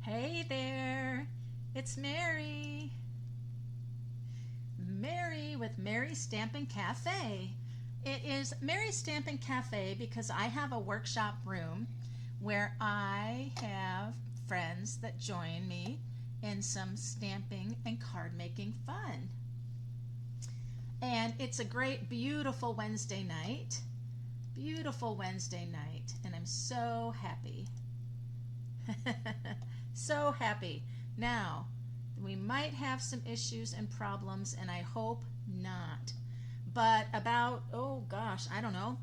Hey there, it's Mary. Mary with Mary Stampin' Cafe. It is Mary Stampin' Cafe because I have a workshop room where I have friends that join me in some stamping and card making fun. And it's a great, beautiful Wednesday night. Beautiful Wednesday night, and I'm so happy. So happy. Now, we might have some issues and problems, and I hope not. But about, oh gosh, I don't know,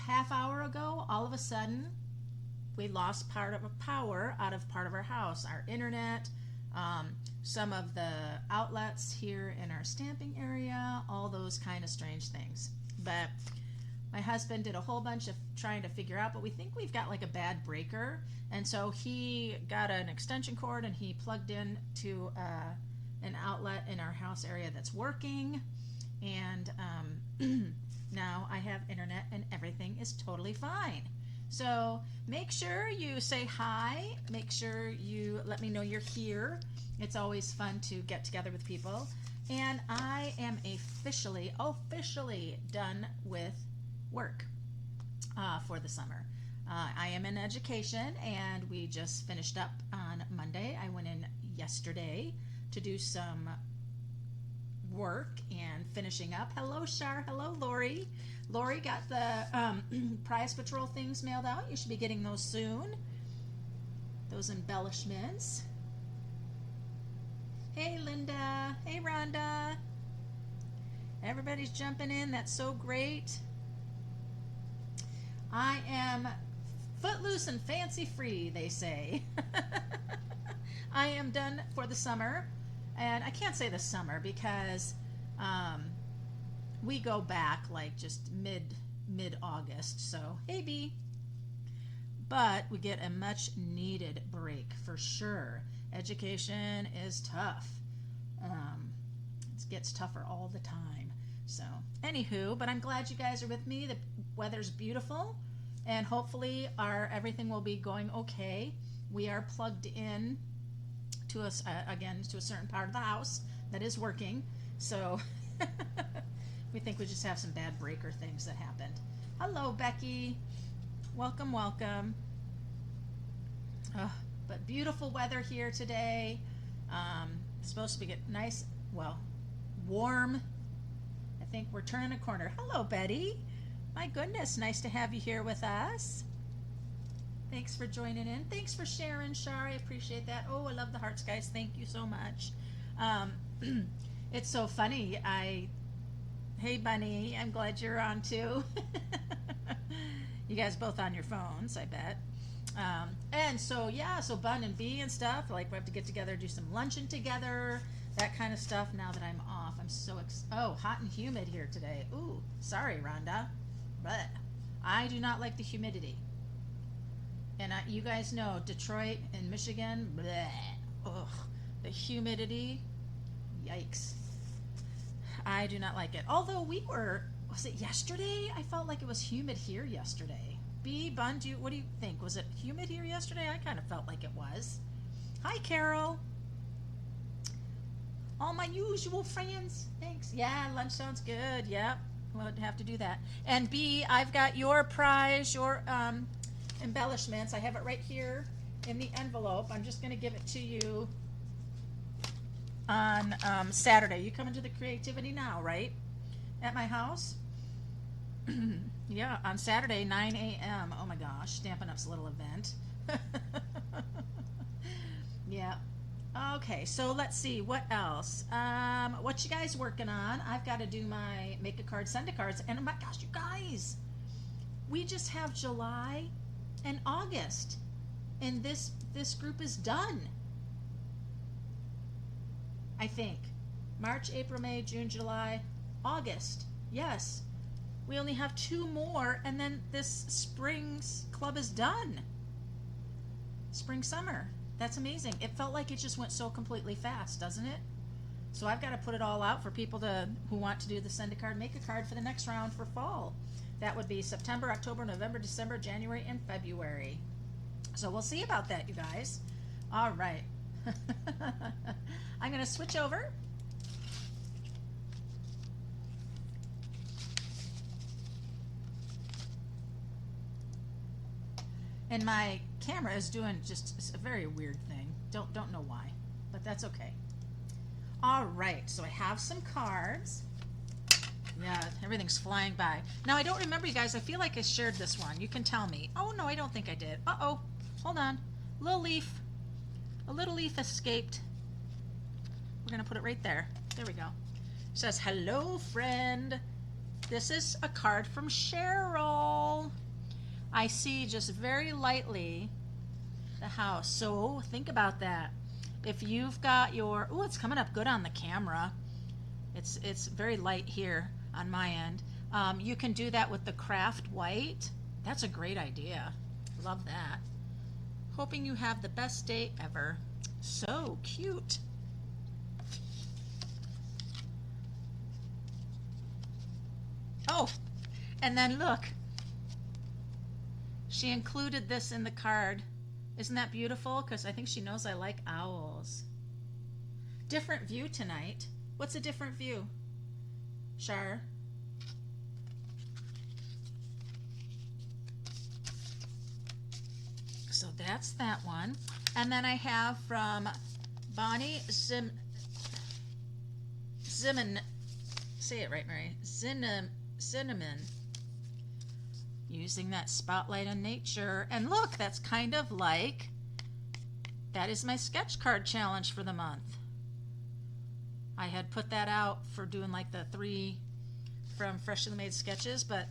half hour ago, all of a sudden, we lost part of power out of part of our house, our internet, some of the outlets here in our stamping area, all those kind of strange things. But my husband did a whole bunch of trying to figure out, but we think we've got like a bad breaker. And so he got an extension cord and he plugged in to an outlet in our house area that's working. And now I have internet and everything is totally fine. So make sure you say hi. Make sure you let me know you're here. It's always fun to get together with people. And I am officially done with work for the summer. I am in education and we just finished up on Monday. I went in yesterday to do some work and finishing up. Hello, Shar. Hello, Lori. Lori got the prize patrol things mailed out. You should be getting those soon. Those embellishments. Hey, Linda. Hey, Rhonda. Everybody's jumping in. That's so great. I am footloose and fancy free, they say. I am done for the summer. And I can't say the summer because we go back like just mid-August. So, hey, B. But we get a much needed break for sure. Education is tough. It gets tougher all the time. So, anywho, but I'm glad you guys are with me. The weather's beautiful, and hopefully everything will be going okay. We are plugged in to us again to a certain part of the house that is working. So we think we just have some bad breaker things that happened. Hello, Becky. Welcome, welcome. But beautiful weather here today. It's supposed to be nice, well, warm. I think we're turning a corner. Hello, Betty. My goodness, nice to have you here with us. Thanks for joining in. Thanks for sharing, Shar. I appreciate that. Oh, I love the hearts, guys. Thank you so much. It's so funny. Hey, Bunny. I'm glad you're on too. You guys both on your phones, I bet. And so, yeah, so Bun and Bee and stuff, like we have to get together, do some luncheon together, that kind of stuff now that I'm off. I'm so hot and humid here today. Ooh, sorry, Rhonda. But I do not like the humidity. And you guys know, Detroit and Michigan, bleh, ugh, the humidity, yikes. I do not like it. Although was it yesterday? I felt like it was humid here yesterday. B, Bun, what do you think? Was it humid here yesterday? I kind of felt like it was. Hi, Carol. All my usual friends. Thanks. Yeah, lunch sounds good. Yep. We'll have to do that. And B, I've got your prize, your embellishments. I have it right here in the envelope. I'm just going to give it to you on Saturday. You coming to the Creativity Now, right? At my house? Yeah, on Saturday, 9 a.m. Oh my gosh, Stampin' Up's little event. Yeah. Okay, so let's see, what else? What you guys working on? I've got to do my make a card, send a cards, and oh my gosh, you guys, we just have July and August, and this group is done. I think. March, April, May, June, July, August. Yes. We only have 2 more, and then this spring's club is done. Spring, summer. That's amazing. It felt like it just went so completely fast, doesn't it? So I've got to put it all out for people who want to do the send a card, make a card for the next round for fall. That would be September, October, November, December, January, and February. So we'll see about that, you guys. All right. I'm going to switch over. And my camera is doing just a very weird thing. Don't know why, but that's okay. All right, so I have some cards. Yeah, everything's flying by. Now, I don't remember, you guys. I feel like I shared this one. You can tell me. Oh, no, I don't think I did. Uh-oh. Hold on. A little leaf escaped. We're going to put it right there. There we go. It says, hello, friend. This is a card from Cheryl. I see just very lightly the house. So think about that. If you've got your, oh, it's coming up good on the camera. It's very light here on my end. You can do that with the craft white. That's a great idea. Love that. Hoping you have the best day ever. So cute. Oh, and then look. She included this in the card. Isn't that beautiful? Because I think she knows I like owls. Different view tonight. What's a different view? Shar? So that's that one. And then I have from Bonnie Zimmerman. Say it right, Mary. Cinnamon. Using that spotlight on nature. And look, that's kind of like, that is my sketch card challenge for the month. I had put that out for doing like the 3 from Freshly Made Sketches, but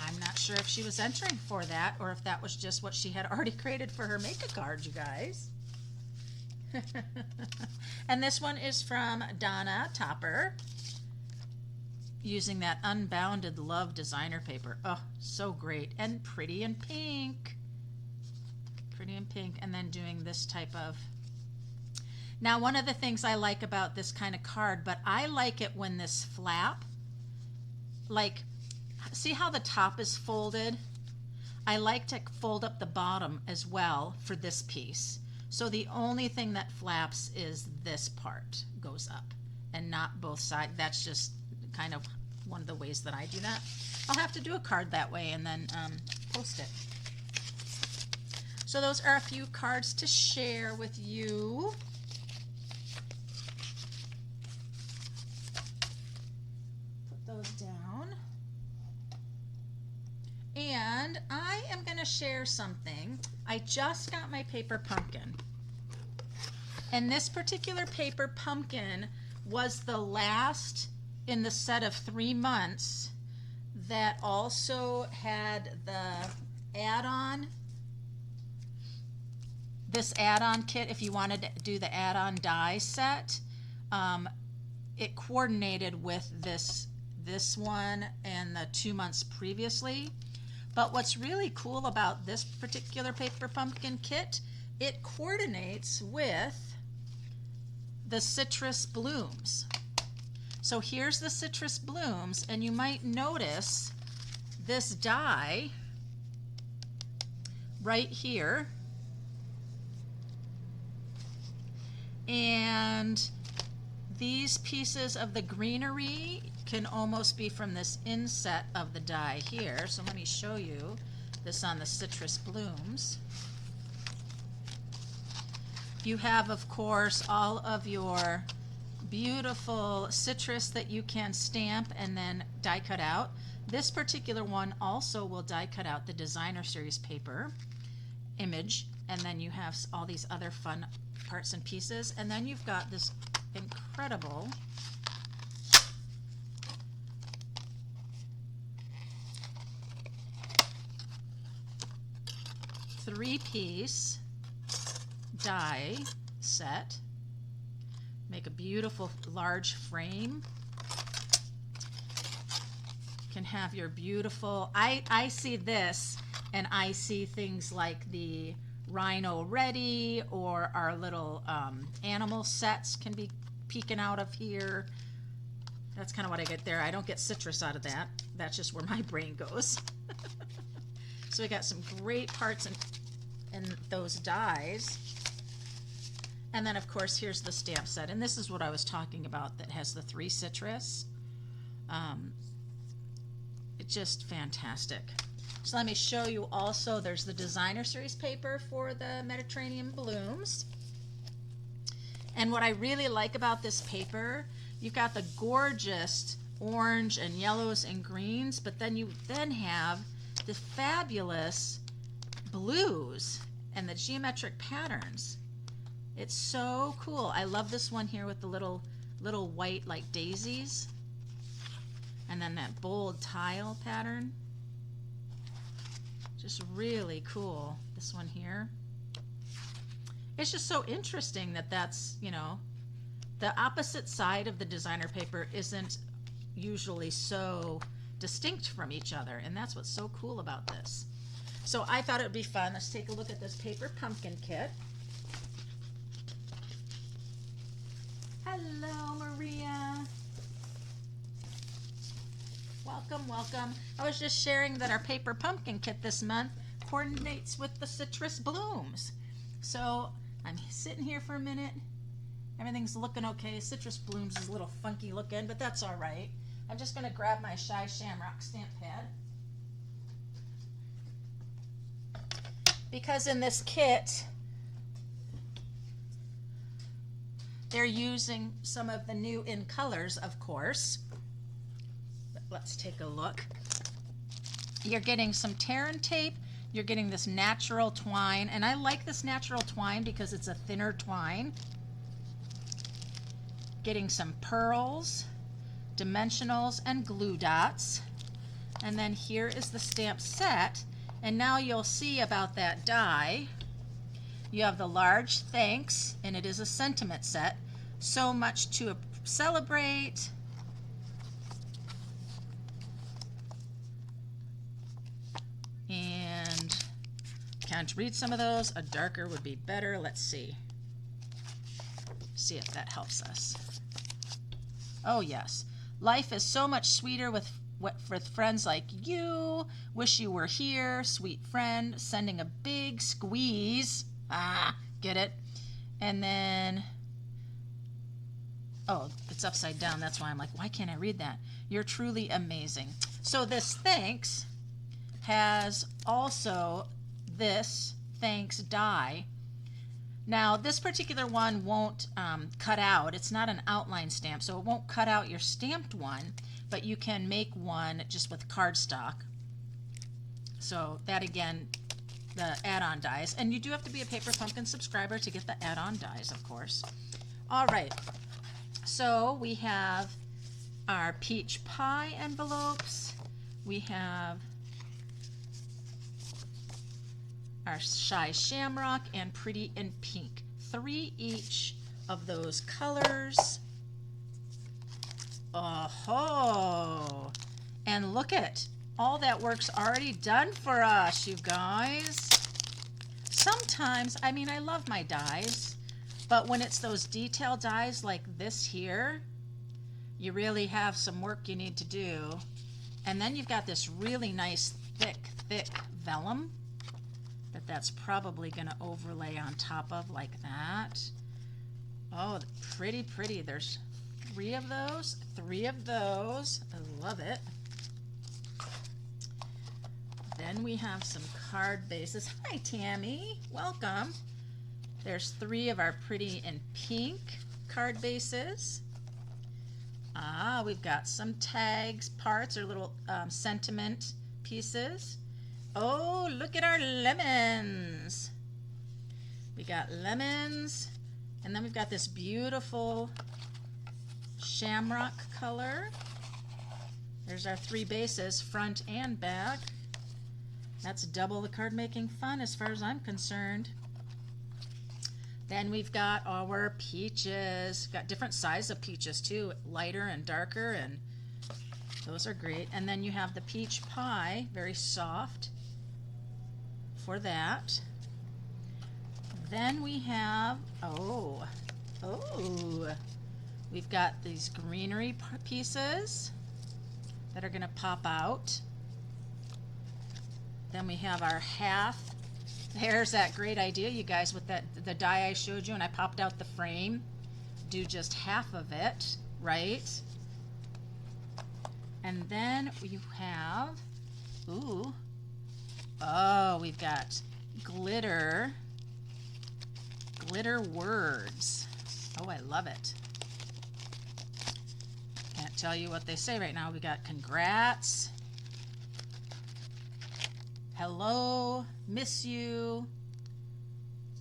I'm not sure if she was entering for that or if that was just what she had already created for her make-a card, you guys. And this one is from Donna Topper, using that Unbounded Love designer paper. Oh, so great. And pretty in pink. Pretty in pink. And then doing this type of... Now, one of the things I like about this kind of card, but I like it when this flap, like, see how the top is folded? I like to fold up the bottom as well for this piece. So the only thing that flaps is this part goes up and not both sides. That's just kind of one of the ways that I do that. I'll have to do a card that way and then post it. So those are a few cards to share with you. Put those down. And I am going to share something. I just got my paper pumpkin. And this particular paper pumpkin was the last in the set of 3 months that also had the add-on. This add-on kit, if you wanted to do the add-on die set, it coordinated with this one and the 2 months previously. But what's really cool about this particular paper pumpkin kit, it coordinates with the citrus blooms. So here's the citrus blooms, and you might notice this die right here. And these pieces of the greenery can almost be from this inset of the die here. So let me show you this on the citrus blooms. You have, of course, all of your beautiful citrus that you can stamp and then die cut out. This particular one also will die cut out the designer series paper image, and then you have all these other fun parts and pieces, and then you've got this incredible three-piece die set. Make a beautiful large frame. Can have your beautiful, I see this and I see things like the Rhino Ready or our little animal sets can be peeking out of here. That's kind of what I get there. I don't get citrus out of that. That's just where my brain goes. So we got some great parts and in those dies. And then of course here's the stamp set, and this is what I was talking about that has the 3 citrus. It's just fantastic. So let me show you also, there's the designer series paper for the Mediterranean blooms. And what I really like about this paper, you've got the gorgeous orange and yellows and greens, but then you have the fabulous blues and the geometric patterns. It's so cool. I love this one here with the little white like daisies, and then that bold tile pattern. Just really cool. This one here. It's just so interesting that that's, you know, the opposite side of the designer paper isn't usually so distinct from each other, and that's what's so cool about this. So I thought it would be fun. Let's take a look at this paper pumpkin kit. Hello, Maria. Welcome, welcome. I was just sharing that our paper pumpkin kit this month coordinates with the citrus blooms. So I'm sitting here for a minute. Everything's looking okay. Citrus blooms is a little funky looking, but that's all right. I'm just going to grab my Shy Shamrock stamp pad. Because in this kit, they're using some of the new in colors, of course. But let's take a look. You're getting some tear and tape. You're getting this natural twine, and I like this natural twine because it's a thinner twine. Getting some pearls, dimensionals, and glue dots. And then here is the stamp set, and now you'll see about that die. You have the large thanks, and it is a sentiment set. So much to celebrate. And can't read some of those. A darker would be better. Let's see. See if that helps us. Oh yes. Life is so much sweeter with friends like you. Wish you were here, sweet friend. Sending a big squeeze. Ah, get it? And then, oh, it's upside down. That's why I'm like, why can't I read that? You're truly amazing. So this thanks has also this thanks die. Now this particular one won't cut out. It's not an outline stamp, so it won't cut out your stamped one, but you can make one just with cardstock. So that again, the add-on dies, and you do have to be a Paper Pumpkin subscriber to get the add-on dies, of course. All right, so we have our peach pie envelopes. We have our Shy Shamrock and Pretty in Pink. 3 each of those colors. Oh-ho! And look at all that work's already done for us, you guys. Sometimes, I mean, I love my dies, but when it's those detail dies like this here, you really have some work you need to do. And then you've got this really nice thick vellum that's probably going to overlay on top of like that. Oh, pretty. There's 3 of those. 3 of those. I love it. Then we have some card bases. Hi, Tammy. Welcome. There's 3 of our Pretty in Pink card bases. Ah, we've got some tags, parts, or little sentiment pieces. Oh, look at our lemons. We got lemons, and then we've got this beautiful shamrock color. There's our 3 bases, front and back. That's double the card making fun as far as I'm concerned. Then we've got our peaches. Got different size of peaches too, lighter and darker, and those are great. And then you have the peach pie, very soft for that. Then we have, we've got these greenery pieces that are going to pop out. Then we have our half There's that great idea, you guys, with the die I showed you and I popped out the frame. Do just half of it, right? And then you have, ooh, oh, we've got glitter words. Oh, I love it. Can't tell you what they say right now. We got congrats, hello, miss you,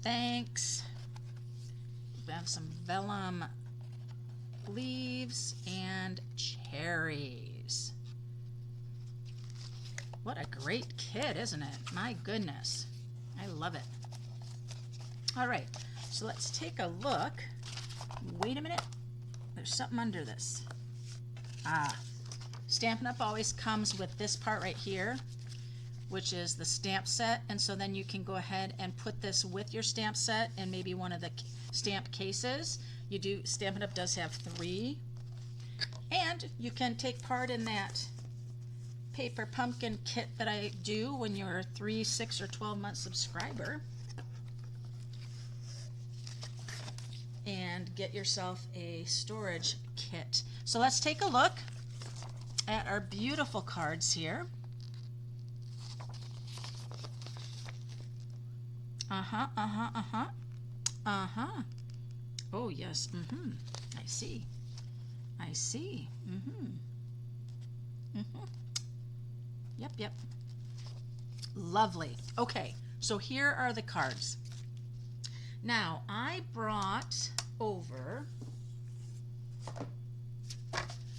thanks. We have some vellum leaves and cherries. What a great kit, isn't it? My goodness, I love it. All right, so let's take a look. Wait a minute, there's something under this. Stampin' Up! Always comes with this part right here, which is the stamp set, and so then you can go ahead and put this with your stamp set in maybe one of the stamp cases. Stampin' Up! Does have 3, and you can take part in that paper pumpkin kit that I do when you're a 3, 6, or 12-month subscriber, and get yourself a storage kit. So let's take a look at our beautiful cards here. Oh, yes. I see. Yep. Lovely. Okay, so here are the cards. Now, I brought over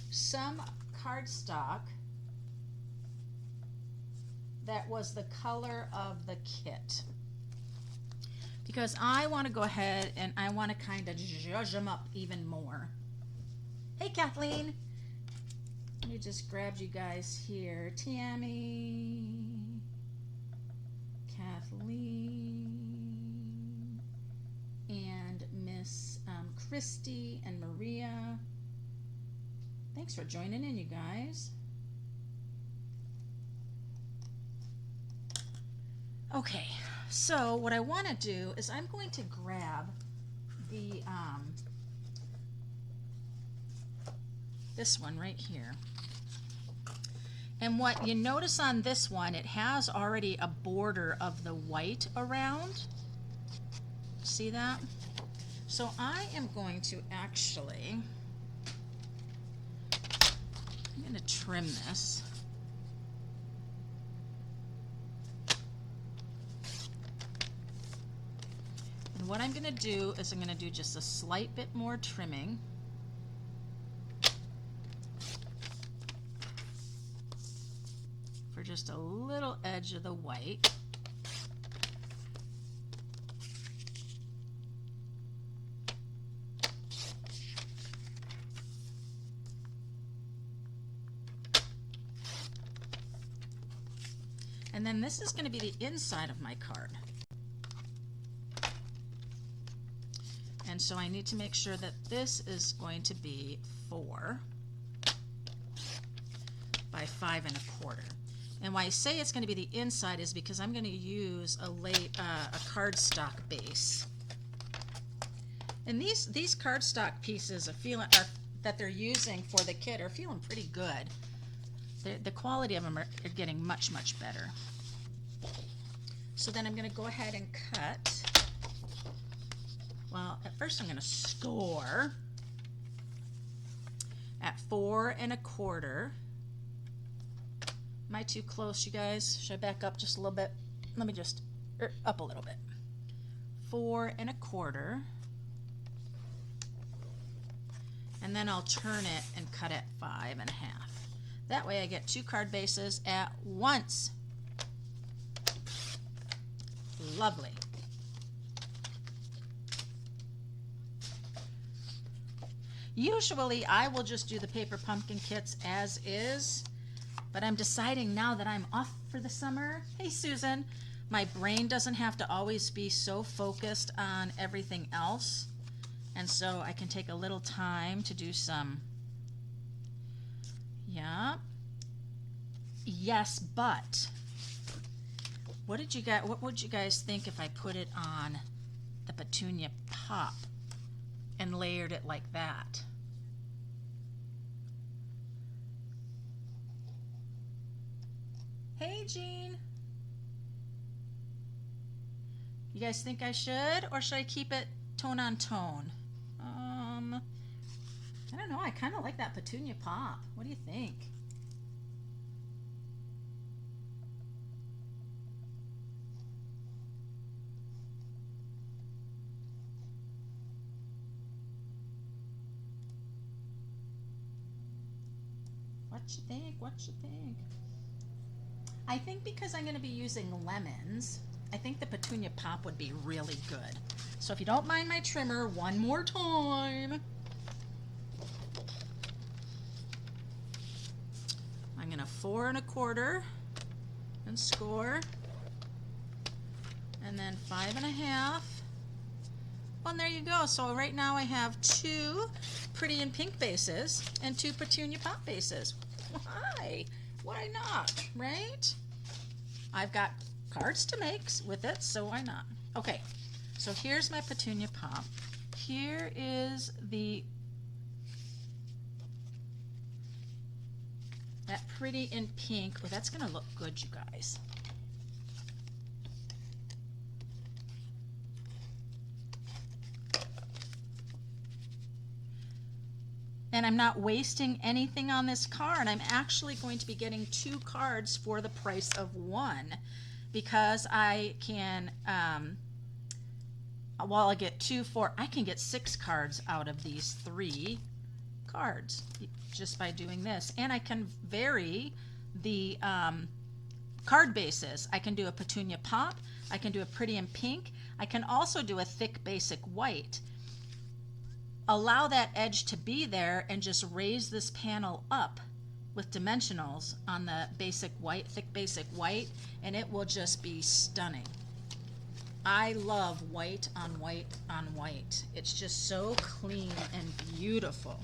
some cardstock that was the color of the kit, because I want to go ahead and I want to kind of zhuzh them up even more. Hey, Kathleen. Let me just grab you guys here. Tammy, Kathleen, and Miss Christy and Maria. Thanks for joining in, you guys. Okay, so what I want to do is I'm going to grab the this one right here. And what you notice on this one, it has already a border of the white around. See that? So I am going to actually, I'm going to trim this. And what I'm going to do is I'm going to do just a slight bit more trimming. For just a little edge of the white. And then this is going to be the inside of my card. And so I need to make sure that this is going to be 4 by 5 1/4. And why I say it's going to be the inside is because I'm going to use a cardstock base. And these cardstock pieces that they're using for the kit are feeling pretty good. The quality of them are getting much, much better. So then I'm going to go ahead and cut. Well, at first I'm going to score at 4 1/4. Am I too close, you guys? Should I back up just a little bit? Let me just up a little bit. 4 1/4. And then I'll turn it and cut at 5 1/2. That way I get 2 card bases at once. Lovely. Usually I will just do the paper pumpkin kits as is, but I'm deciding now that I'm off for the summer. Hey, Susan. My brain doesn't have to always be so focused on everything else, and so I can take a little time to do some, yeah, yes, but What would you guys think if I put it on the Petunia Pop and layered it like that? Hey, Jean. You guys think I should, or should I keep it tone on tone? I don't know. I kind of like that Petunia Pop. What do you think? What you think? What you think? I think because I'm going to be using lemons, I think the Petunia Pop would be really good. So if you don't mind my trimmer, one more time. I'm going to 4 1/4 and score. And then 5 1/2. Well, and there you go. So right now I have 2 Pretty in Pink bases and 2 Petunia Pop bases. Why? Why not, right? I've got cards to make with it, so why not? Okay, so here's my Petunia Pop. Here is that Pretty in Pink. Oh, that's gonna look good, you guys. And I'm not wasting anything on this card. I'm actually going to be getting 2 cards for the price of 1 because I can, well, I get 2 for, I can get 6 cards out of these 3 cards just by doing this. And I can vary the card bases. I can do a Petunia Pop, I can do a Pretty in Pink, I can also do a thick basic white. Allow that edge to be there and just raise this panel up with dimensionals on the basic white, thick basic white, and it will just be stunning. I love white on white on white. It's just so clean and beautiful.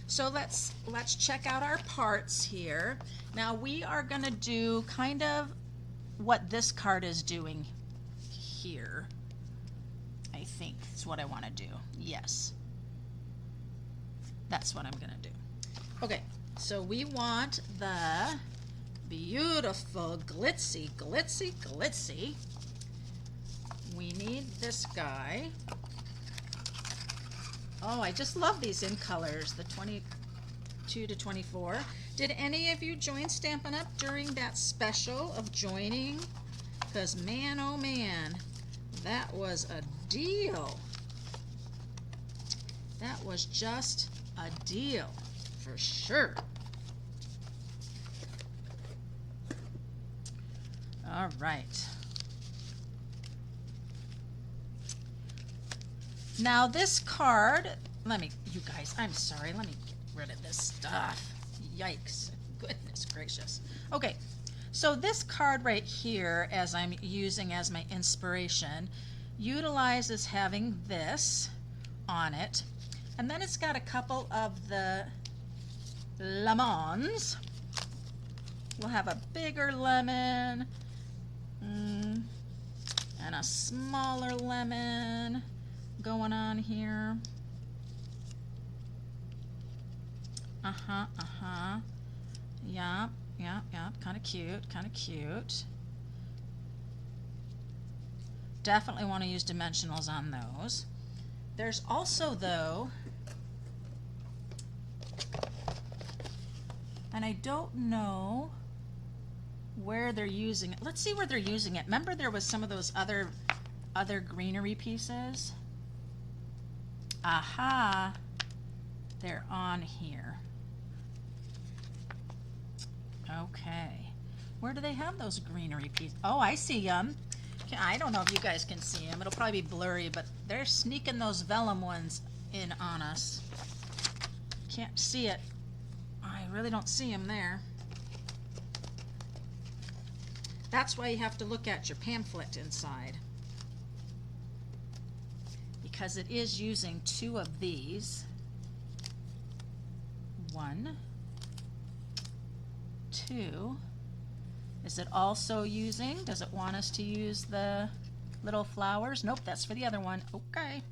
So let's check out our parts here. Now we are going to do kind of what this card is doing here. I think it's what I want to do. Yes. That's what I'm going to do. Okay, so we want the beautiful glitzy, glitzy, glitzy. We need this guy. Oh, I just love these in colors, the 22 to 24. Did any of you join Stampin' Up! During that special of joining? Because man, oh man, that was a deal. That was just a deal for sure. All right. Now this card, you guys, I'm sorry, let me get rid of this stuff. Yikes, goodness gracious. Okay, so this card right here, as I'm using as my inspiration, utilizes having this on it, and then it's got a couple of the lemons. We'll have a bigger lemon and a smaller lemon going on here. Yeah, kind of cute. Definitely want to use dimensionals on those. There's also, though, and I don't know where they're using it. Let's see where they're using it. Remember there was some of those other greenery pieces? Aha, they're on here. Okay, where do they have those greenery pieces? Oh, I see them. I don't know if you guys can see them. It'll probably be blurry, but they're sneaking those vellum ones in on us. Can't see it. I really don't see them there. That's why you have to look at your pamphlet inside, because it is using 2 of these. 1, 2, Is it also using, does it want us to use the little flowers? Nope, that's for the other one. Okay.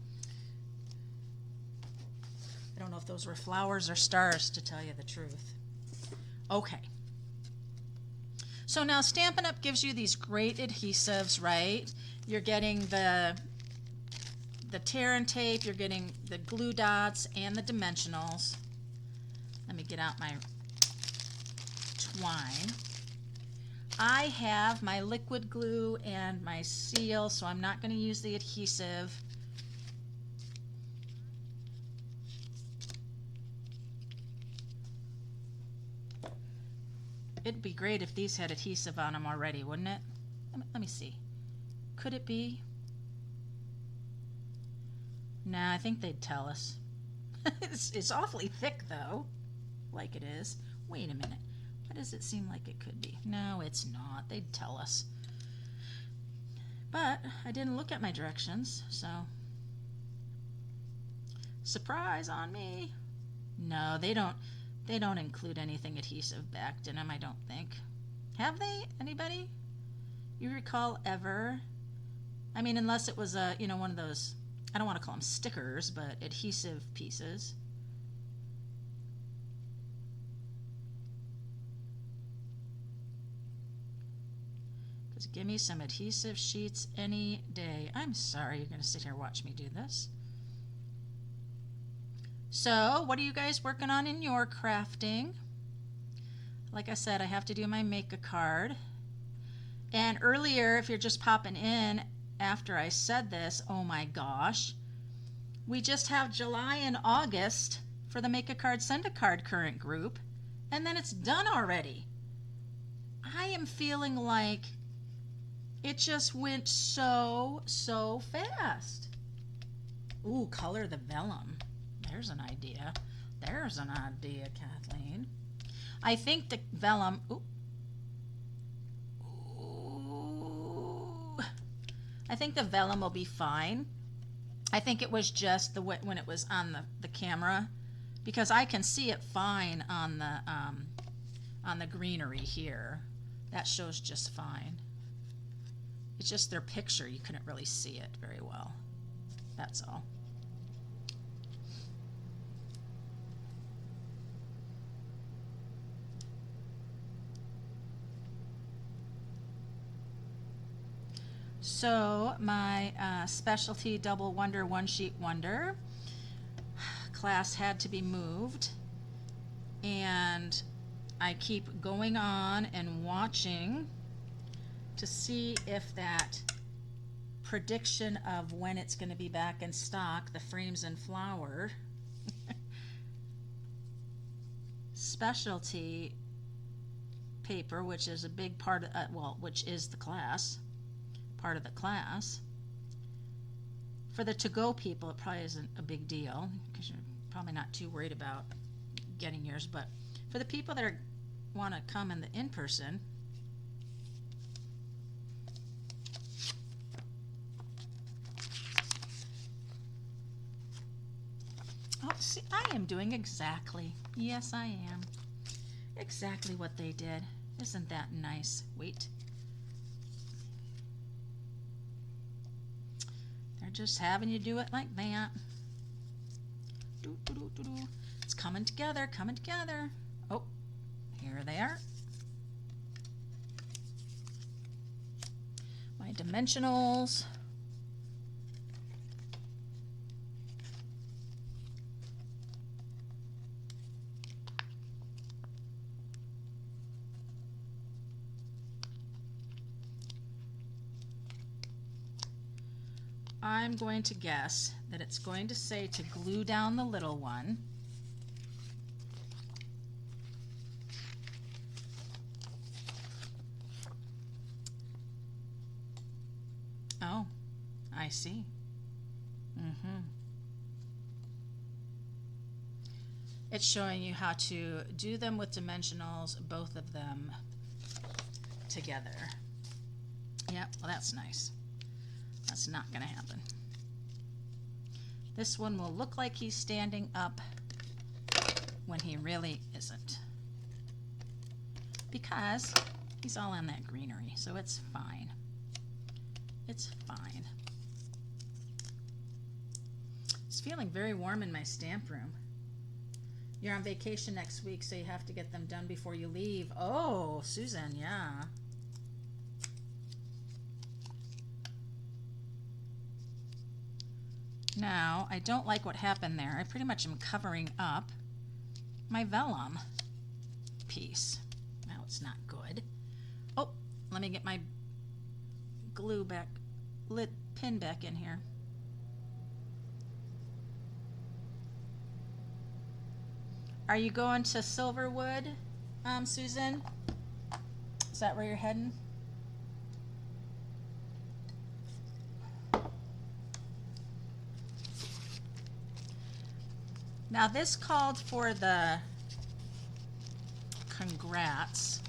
I don't know if those were flowers or stars, to tell you the truth. Okay. So now Stampin' Up! Gives you these great adhesives, right? You're getting the tear and tape, you're getting the glue dots and the dimensionals. Let me get out my twine. I have my liquid glue and my seal, so I'm not going to use the adhesive. It'd be great if these had adhesive on them already, wouldn't it? Let me see. Could it be? Nah, I think they'd tell us. It's awfully thick though, like it is. Wait a minute. What does it seem like it could be? No, it's not. They'd tell us. But I didn't look at my directions, so surprise on me. No, they don't include anything adhesive backed in them, I don't think. Have they? Anybody? You recall ever? I mean, unless it was a, one of those, I don't want to call them stickers, but adhesive pieces. Because give me some adhesive sheets any day. I'm sorry you're going to sit here and watch me do this. So, what are you guys working on in your crafting? Like I said, I have to do my make a card. And earlier, if you're just popping in after I said this, oh my gosh, we just have July and August for the Make a Card, Send a Card current group, and then it's done already. I am feeling like it just went so fast. Ooh, color the vellum. There's an idea. There's an idea, Kathleen. I think the vellum, I think the vellum will be fine. I think it was just when it was on the camera, because I can see it fine on the greenery here. That shows just fine. It's just their picture, you couldn't really see it very well. That's all. So my specialty double wonder one sheet wonder class had to be moved, and I keep going on and watching to see if that prediction of when it's going to be back in stock, the frames and flower specialty paper, which is a big part of which is the class, part of the class. For the to-go people, it probably isn't a big deal because you're probably not too worried about getting yours, but for the people that want to come in the in-person, oh, see, I am doing exactly, yes I am, exactly what they did. Isn't that nice? Wait. They're just having you do it like that. It's coming together, coming together. Oh, here they are. My dimensionals. I'm going to guess that it's going to say to glue down the little one. Oh, I see. It's showing you how to do them with dimensionals, both of them together. Yep, well that's nice. That's not going to happen. This one will look like he's standing up when he really isn't. Because He's all on that greenery, so it's fine. It's fine. It's feeling very warm in my stamp room. You're on vacation next week, so you have to get them done before you leave. Oh, Susan, yeah. Now, I don't like what happened there. I pretty much am covering up my vellum piece. Now it's not good. Oh, let me get my glue back, pin back in here. Are you going to Silverwood, Susan? Is that where you're heading? Now this called for the congrats.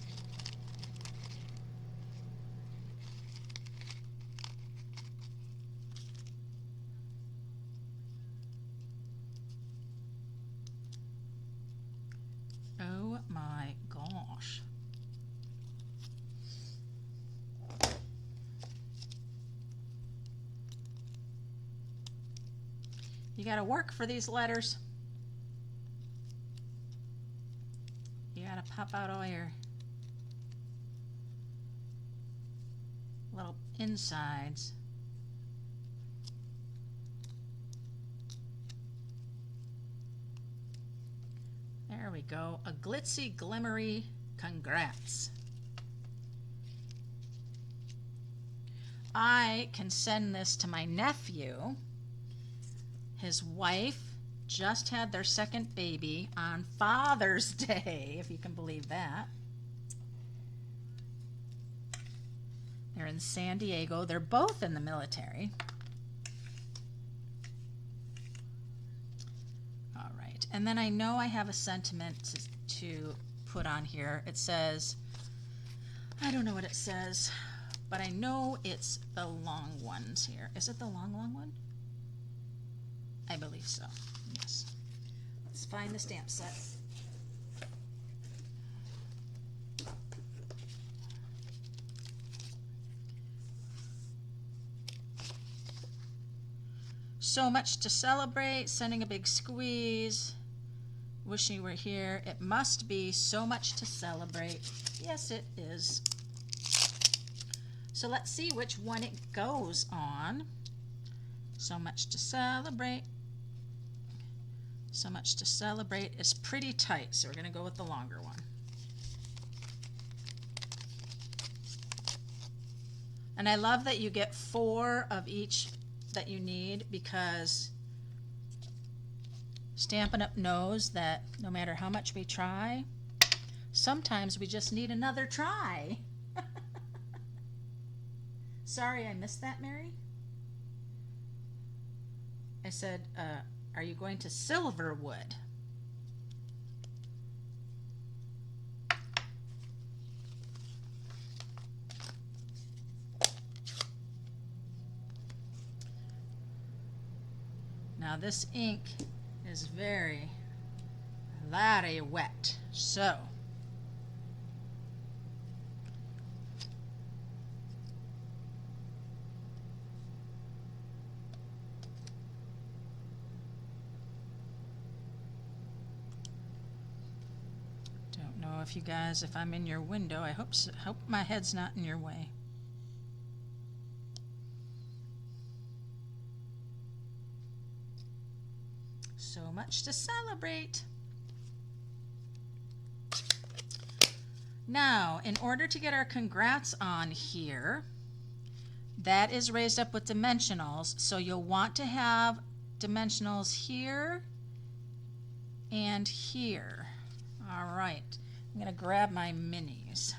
Oh my gosh. You gotta work for these letters. You gotta pop out all your little insides. There we go. A glitzy, glimmery congrats. I can send this to my nephew. His wife just had their second baby on Father's Day, if you can believe that. They're in San Diego. They're both in the military. All right. And then I know I have a sentiment to put on here. It says, I don't know what it says, but I know it's the long ones here. Is it the long one? I believe so. Yes. Let's find the stamp set. So much to celebrate, sending a big squeeze, wishing you were here. It must be so much to celebrate. Yes, it is. So let's see which one it goes on. So much to celebrate. So much to celebrate is pretty tight, so we're going to go with the longer one. And I love that you get 4 of each that you need, because Stampin' Up! Knows that no matter how much we try, sometimes we just need another try. Sorry, I missed that, Mary. I said, are you going to Silverwood? Now this ink is very wet, so don't know if you guys, if I'm in your window. I hope so, hope my head's not in your way. So much to celebrate. Now, in order to get our congrats on here, that is raised up with dimensionals. So you'll want to have dimensionals here and here. All right, I'm going to grab my minis.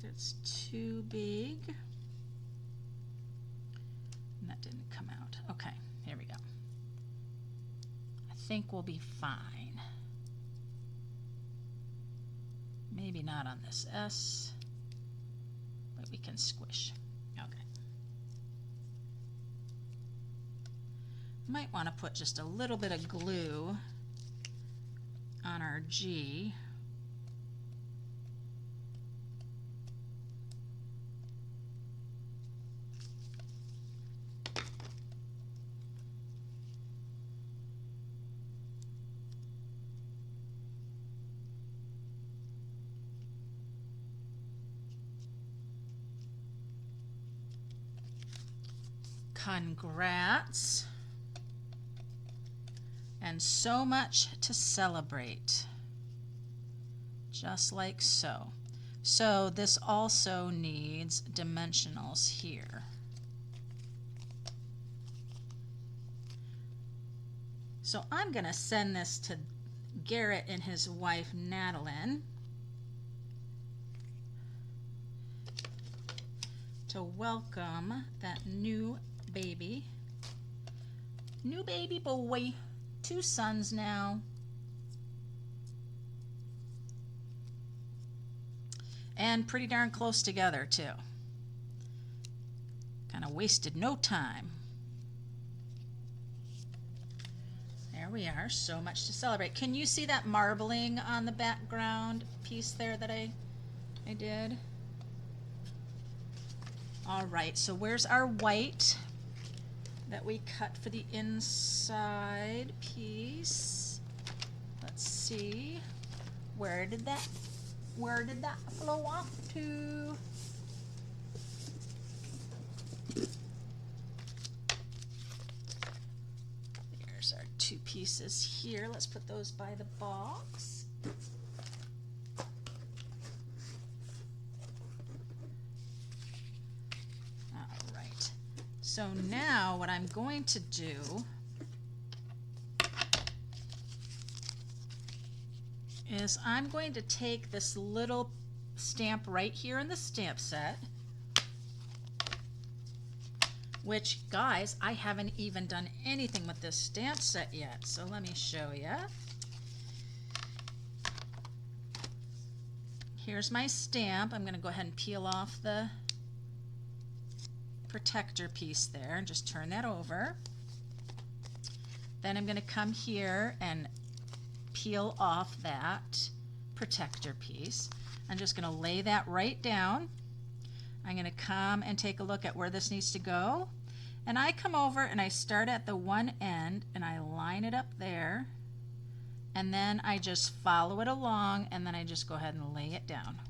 That's too big. And that that didn't come out. Okay, here we go. I think we'll be fine. Maybe not on this S, but we can squish. Okay. Might want to put just a little bit of glue on our G. Congrats. And so much to celebrate. Just like so. So this also needs dimensionals here. So I'm going to send this to Garrett and his wife Natalie to welcome that new baby boy. 2 sons now. And pretty darn close together too. Kind of wasted no time. There we are, so much to celebrate. Can you see that marbling on the background piece there that I did? All right, so where's our white that we cut for the inside piece? Let's see. Where did that flow off to? There's our 2 pieces here. Let's put those by the box. All right. So now what I'm going to do is I'm going to take this little stamp right here in the stamp set, which, guys, I haven't even done anything with this stamp set yet. So let me show you. Here's my stamp. I'm going to go ahead and peel off the protector piece there and just turn that over. Then I'm going to come here and peel off that protector piece. I'm just going to lay that right down. I'm going to come and take a look at where this needs to go. And I come over and I start at the one end and I line it up there. And then I just follow it along and then I just go ahead and lay it down.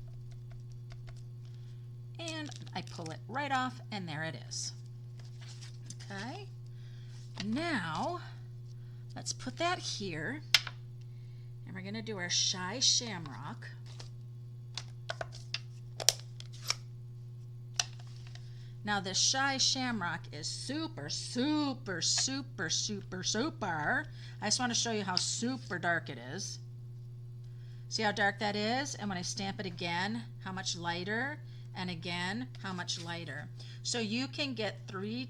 And I pull it right off and there it is. Okay. Now, let's put that here. And we're going to do our Shy Shamrock. Now this Shy Shamrock is super, super, super, super, super. I just want to show you how super dark it is. See how dark that is? And when I stamp it again, how much lighter? And again, how much lighter? So you can get three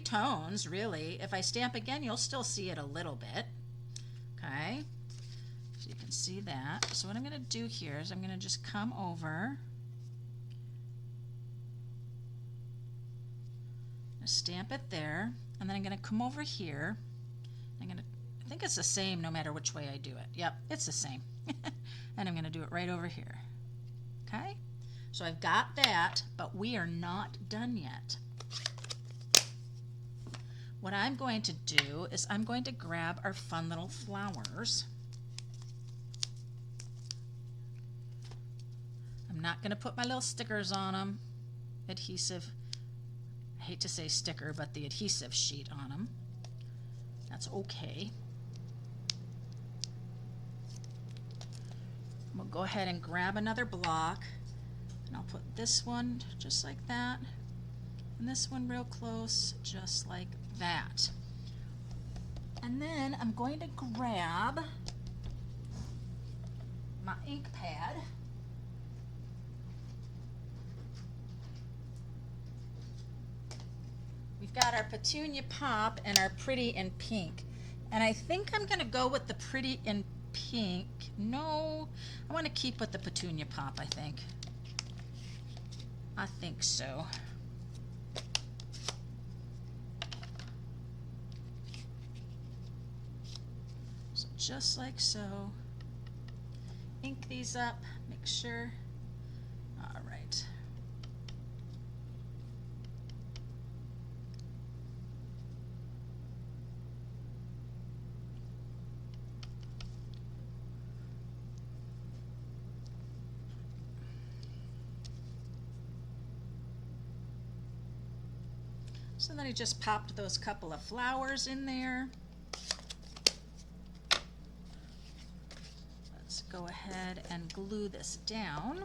tones, really. If I stamp again, you'll still see it a little bit. Okay? So you can see that. So what I'm going to do here is I'm going to just come over. Stamp it there, and then I'm going to come over here. I think it's the same no matter which way I do it. Yep, it's the same. And I'm going to do it right over here. Okay? So I've got that, but we are not done yet. What I'm going to do is I'm going to grab our fun little flowers. I'm not going to put my little stickers on them. Adhesive. I hate to say sticker, but the adhesive sheet on them. That's okay. We'll go ahead and grab another block, and I'll put this one just like that, and this one real close, just like that. And then I'm going to grab my ink pad. We we've got our Petunia Pop and our Pretty in Pink. And I think I'm going to go with the Pretty in Pink. No, I want to keep with the Petunia Pop, I think. I think so. So just like so. Ink these up, make sure. All right. So then I just popped those couple of flowers in there. Let's go ahead and glue this down.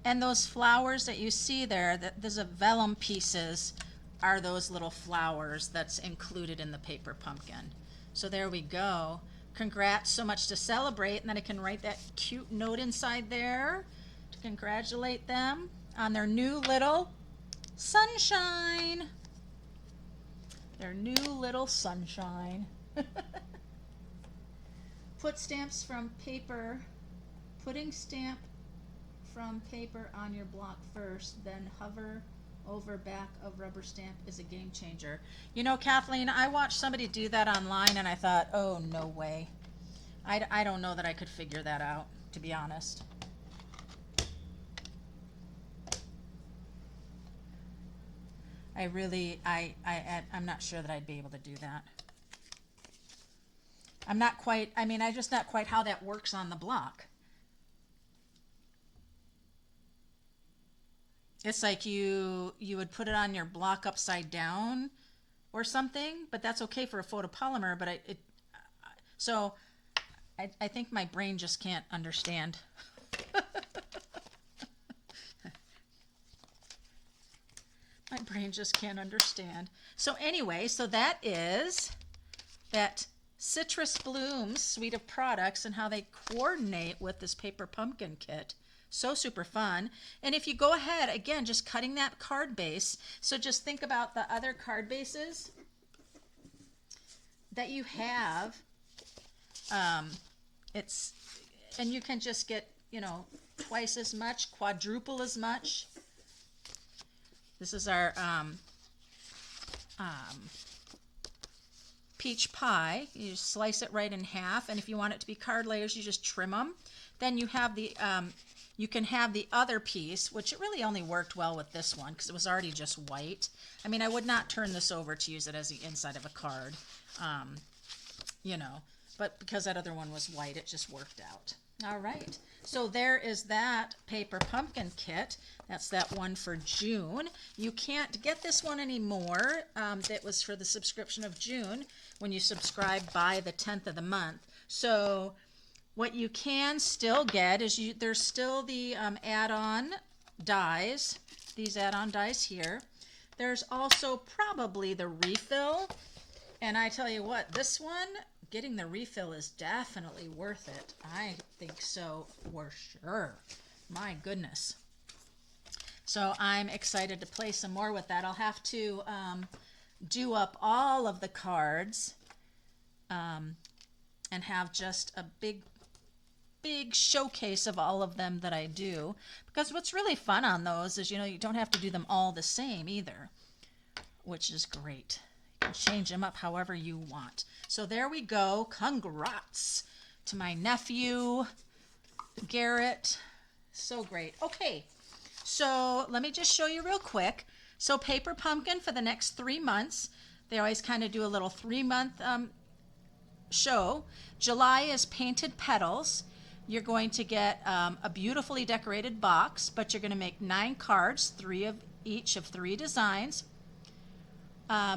And those flowers that you see there, those are vellum pieces, are those little flowers that's included in the paper pumpkin. So there we go. Congrats, so much to celebrate, and then I can write that cute note inside there to congratulate them on their new little sunshine. Their new little sunshine. Put stamps from paper, putting stamp from paper on your block first, then hover over back of rubber stamp is a game changer. You know, Kathleen, I watched somebody do that online and I thought, oh, no way. I don't know that I could figure that out, to be honest. I'm not sure that I'd be able to do that. I'm just not quite how that works on the block. It's like you would put it on your block upside down or something, but that's okay for a photopolymer, but I think my brain just can't understand. My brain just can't understand. So anyway, so that is that Citrus Blooms suite of products and how they coordinate with this paper pumpkin kit. So super fun. And if you go ahead, again, just cutting that card base. So just think about the other card bases that you have. And you can just get, twice as much, quadruple as much. This is our peach pie. You just slice it right in half, and if you want it to be card layers, you just trim them. Then you have the you can have the other piece, which it really only worked well with this one because it was already just white. I mean, I would not turn this over to use it as the inside of a card, but because that other one was white, it just worked out. All right, so there is that paper pumpkin kit. That's that one for June. You can't get this one anymore. That was for the subscription of June when you subscribe by the 10th of the month. So what you can still get is there's still the add-on dies, these add-on dies here. There's also probably the refill. And I tell you what, this one, getting the refill is definitely worth it. I think so for sure. My goodness. So I'm excited to play some more with that. I'll have to do up all of the cards and have just a big showcase of all of them that I do. Because what's really fun on those is, you don't have to do them all the same either, which is great. You can change them up however you want. So there we go. Congrats to my nephew, Garrett. So great. Okay, so let me just show you real quick. So Paper Pumpkin for the next 3 months. They always kind of do a little 3-month show. July is Painted Petals. You're going to get a beautifully decorated box, but you're going to make 9 cards, 3 of each of 3 designs.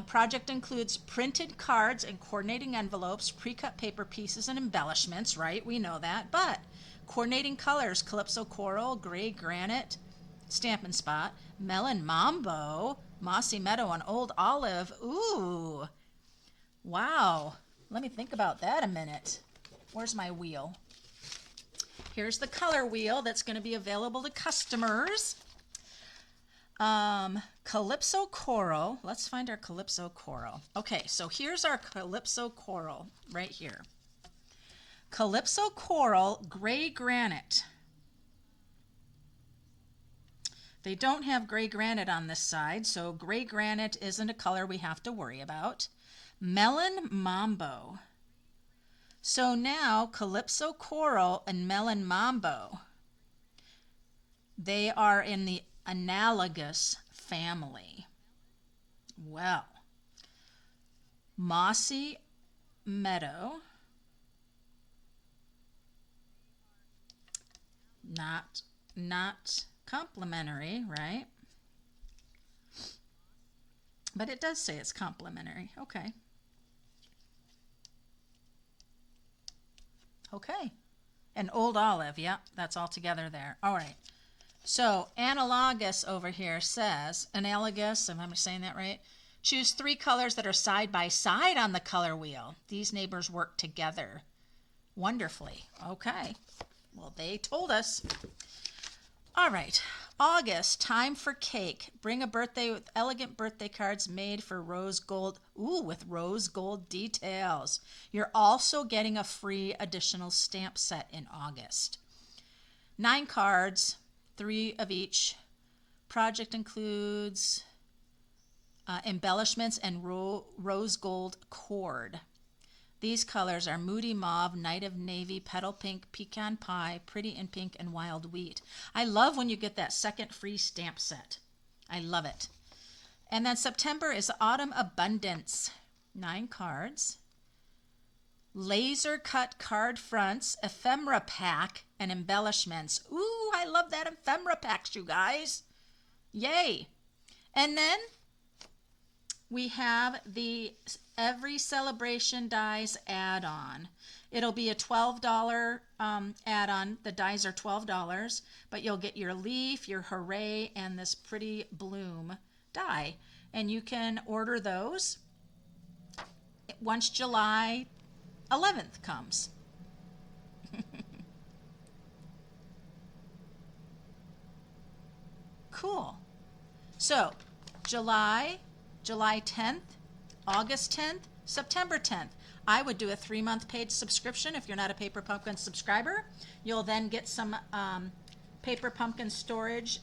Project includes printed cards and coordinating envelopes, pre-cut paper pieces, and embellishments, right? We know that. But coordinating colors, Calypso Coral, Gray Granite, Stampin' Spot, Melon Mambo, Mossy Meadow, and Old Olive. Ooh, wow. Let me think about that a minute. Where's my wheel? Here's the color wheel that's going to be available to customers. Calypso Coral. Let's find our Calypso Coral. Okay, so here's our Calypso Coral right here. Calypso Coral Gray Granite. They don't have gray granite on this side, so gray granite isn't a color we have to worry about. Melon Mambo. So now Calypso Coral and Melon Mambo, they are in the analogous family. Well, Mossy Meadow, not complimentary, right? But it does say it's complimentary. Okay. Okay. And Old Olive, yep, that's all together there. All right. So analogous over here says, analogous, am I saying that right? Choose 3 colors that are side by side on the color wheel. These neighbors work together wonderfully. Okay. Well, they told us. All right. August, time for cake. Bring a birthday with elegant birthday cards made for rose gold. Ooh, with rose gold details. You're also getting a free additional stamp set in August. 9 cards, 3 of each. Project includes embellishments and rose gold cord. These colors are Moody Mauve, Night of Navy, Petal Pink, Pecan Pie, Pretty in Pink, and Wild Wheat. I love when you get that second free stamp set. I love it. And then September is Autumn Abundance. 9 cards. Laser cut card fronts, ephemera pack, and embellishments. Ooh, I love that ephemera packs, you guys. Yay. And then we have the Every Celebration Dies add-on. It'll be a $12 add-on. The dies are $12, but you'll get your leaf, your hooray, and this pretty bloom die. And you can order those once July 11th comes. Cool. So July 10th, August 10th, September 10th. I would do a 3-month paid subscription if you're not a Paper Pumpkin subscriber. You'll then get some Paper Pumpkin storage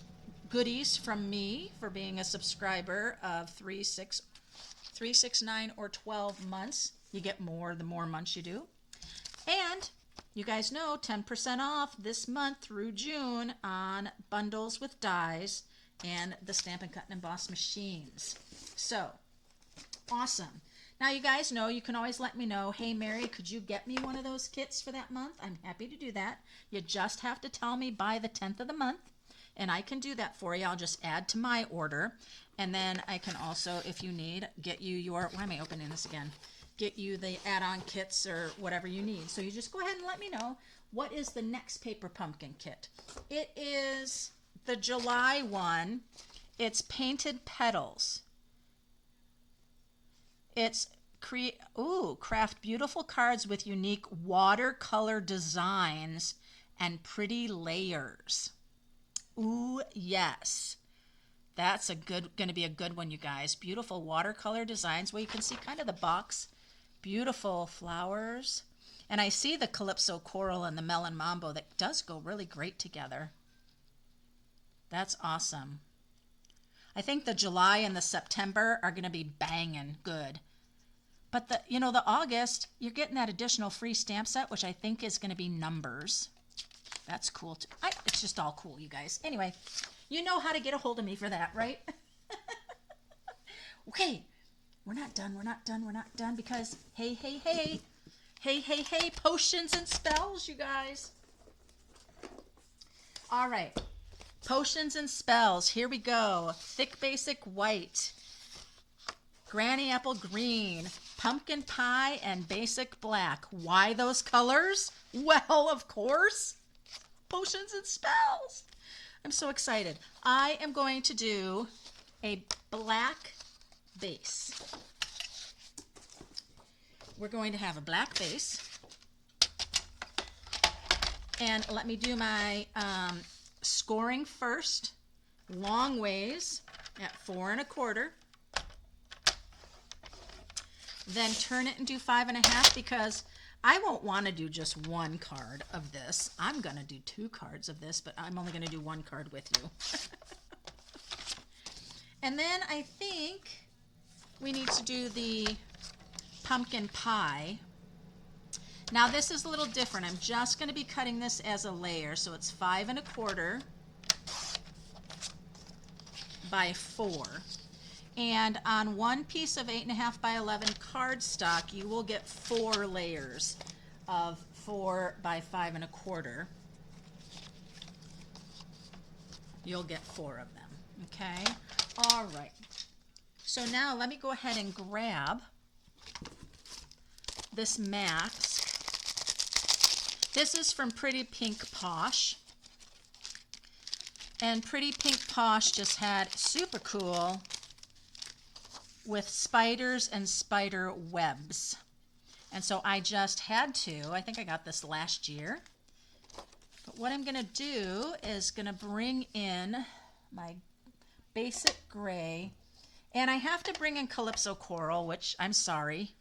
goodies from me for being a subscriber of 3, 6, 9, or 12 months. You get more the more months you do. And you guys know 10% off this month through June on bundles with dies and the Stampin' Cut and Emboss machines. So, awesome. Now you guys know you can always let me know, hey Mary, could you get me one of those kits for that month? I'm happy to do that. You just have to tell me by the 10th of the month, and I can do that for you. I'll just add to my order, and then I can also, if you need, get you your, why am I opening this again? Get you the add-on kits or whatever you need. So you just go ahead and let me know, what is the next Paper Pumpkin kit? It is the July one. It's Painted Petals. It's craft beautiful cards with unique watercolor designs and pretty layers. Ooh, yes. That's going to be a good one, you guys. Beautiful watercolor designs. Well, you can see kind of the box. Beautiful flowers. And I see the Calypso Coral and the Melon Mambo that does go really great together. That's awesome. I think the July and the September are going to be banging good. But the August, you're getting that additional free stamp set, which I think is going to be numbers. That's cool too. It's just all cool, you guys. Anyway, you know how to get a hold of me for that, right? Okay, we're not done because hey, potions and spells, you guys. All right. Potions and spells. Here we go. Thick Basic White, Granny Apple Green, Pumpkin Pie, and Basic Black. Why those colors? Well, of course, Potions and Spells. I'm so excited. I am going to do a black base. We're going to have a black base. And let me do my scoring first. Long ways at 4 1/4. Then turn it and do 5 1/2 because I won't want to do just one card of this. I'm going to do 2 cards of this, but I'm only going to do 1 card with you. And then I think we need to do the pumpkin pie. Now this is a little different. I'm just going to be cutting this as a layer. So it's 5 1/4 by 4. And on one piece of 8 1/2 by 11 cardstock, you will get 4 layers of 4 by 5 1/4. You'll get 4 of them, okay? All right. So now let me go ahead and grab this mask. This is from Pretty Pink Posh. And Pretty Pink Posh just had super cool with spiders and spider webs. And so I just had to, I think I got this last year. But what I'm going to do is going to bring in my basic gray. And I have to bring in Calypso Coral, which I'm sorry.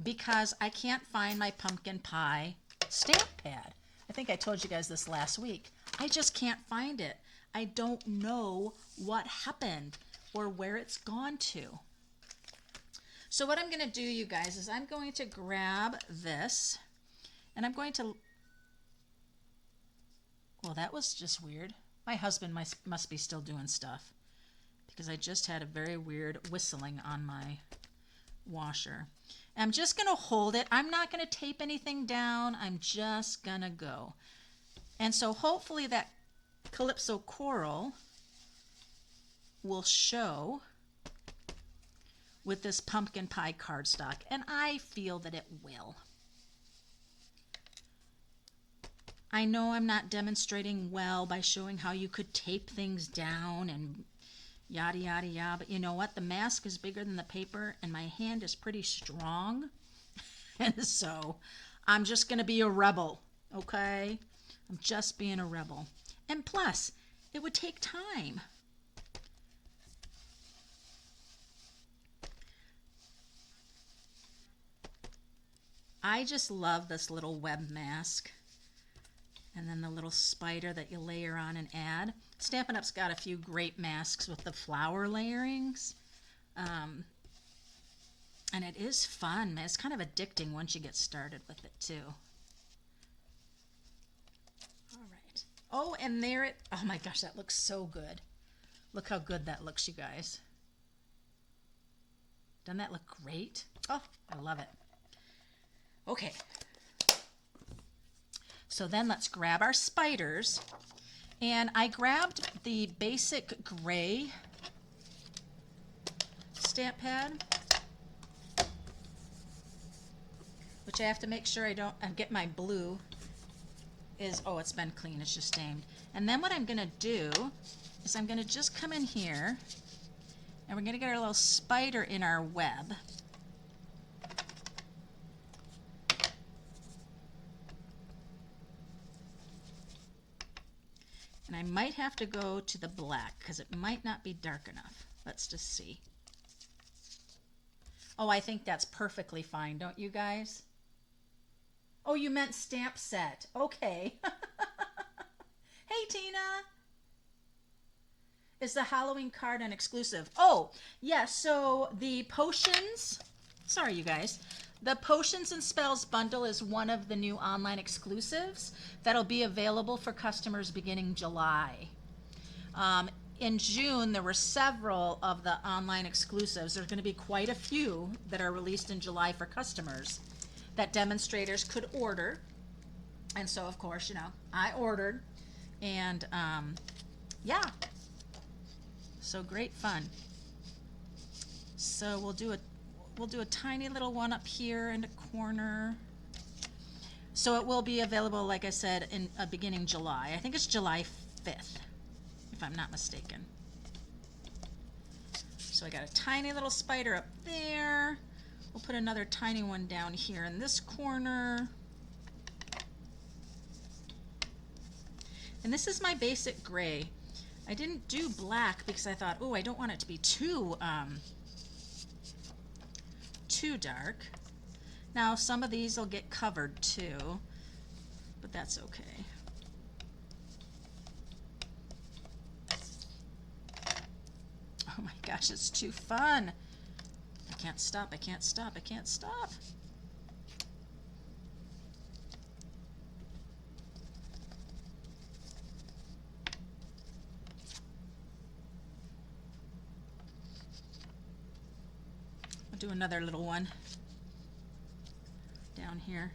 Because I can't find my pumpkin pie stamp pad. I think I told you guys this last week. I just can't find it. I don't know what happened or where it's gone to. So what I'm going to do, you guys, is I'm going to grab this and I'm going to, well, that was just weird. My husband must be still doing stuff because I just had a very weird whistling on my washer. I'm just going to hold it. I'm not going to tape anything down. I'm just going to go. And so hopefully that Calypso Coral will show with this pumpkin pie cardstock, and I feel that it will. I know I'm not demonstrating well by showing how you could tape things down and yada yada yada, but you know what? The mask is bigger than the paper and my hand is pretty strong. And so I'm just going to be a rebel, okay? I'm just being a rebel. And plus, it would take time. I just love this little web mask. And then the little spider that you layer on and add. Stampin' Up's got a few great masks with the flower layerings. And it is fun, man. It's kind of addicting once you get started with it, too. All right. Oh, and there it, oh my gosh, that looks so good. Look how good that looks, you guys. Doesn't that look great? Oh, I love it. Okay. So then let's grab our spiders. And I grabbed the basic gray stamp pad, which I have to make sure I don't get my blue is, oh, it's been clean, it's just stained. And then what I'm going to do is I'm going to just come in here and we're going to get our little spider in our web. And I might have to go to the black because it might not be dark enough. Let's just see. Oh, I think that's perfectly fine, don't you guys? Oh, you meant stamp set. Okay. Hey, Tina. Is the Halloween card an exclusive? Oh, yes. So the potions, sorry, you guys. The Potions and Spells bundle is one of the new online exclusives that'll be available for customers beginning July. In June, there were several of the online exclusives. There's going to be quite a few that are released in July for customers that demonstrators could order. And so, of course, you know, I ordered. And, yeah. So great fun. So we'll do a tiny little one up here in the corner. So it will be available, like I said, in beginning July. I think it's July 5th, if I'm not mistaken. So I got a tiny little spider up there. We'll put another tiny one down here in this corner. And this is my basic gray. I didn't do black because I thought, oh, I don't want it to be too dark. Now some of these will get covered too, but that's okay. Oh my gosh, it's too fun. I can't stop, I can't stop, I can't stop. I'll do another little one down here.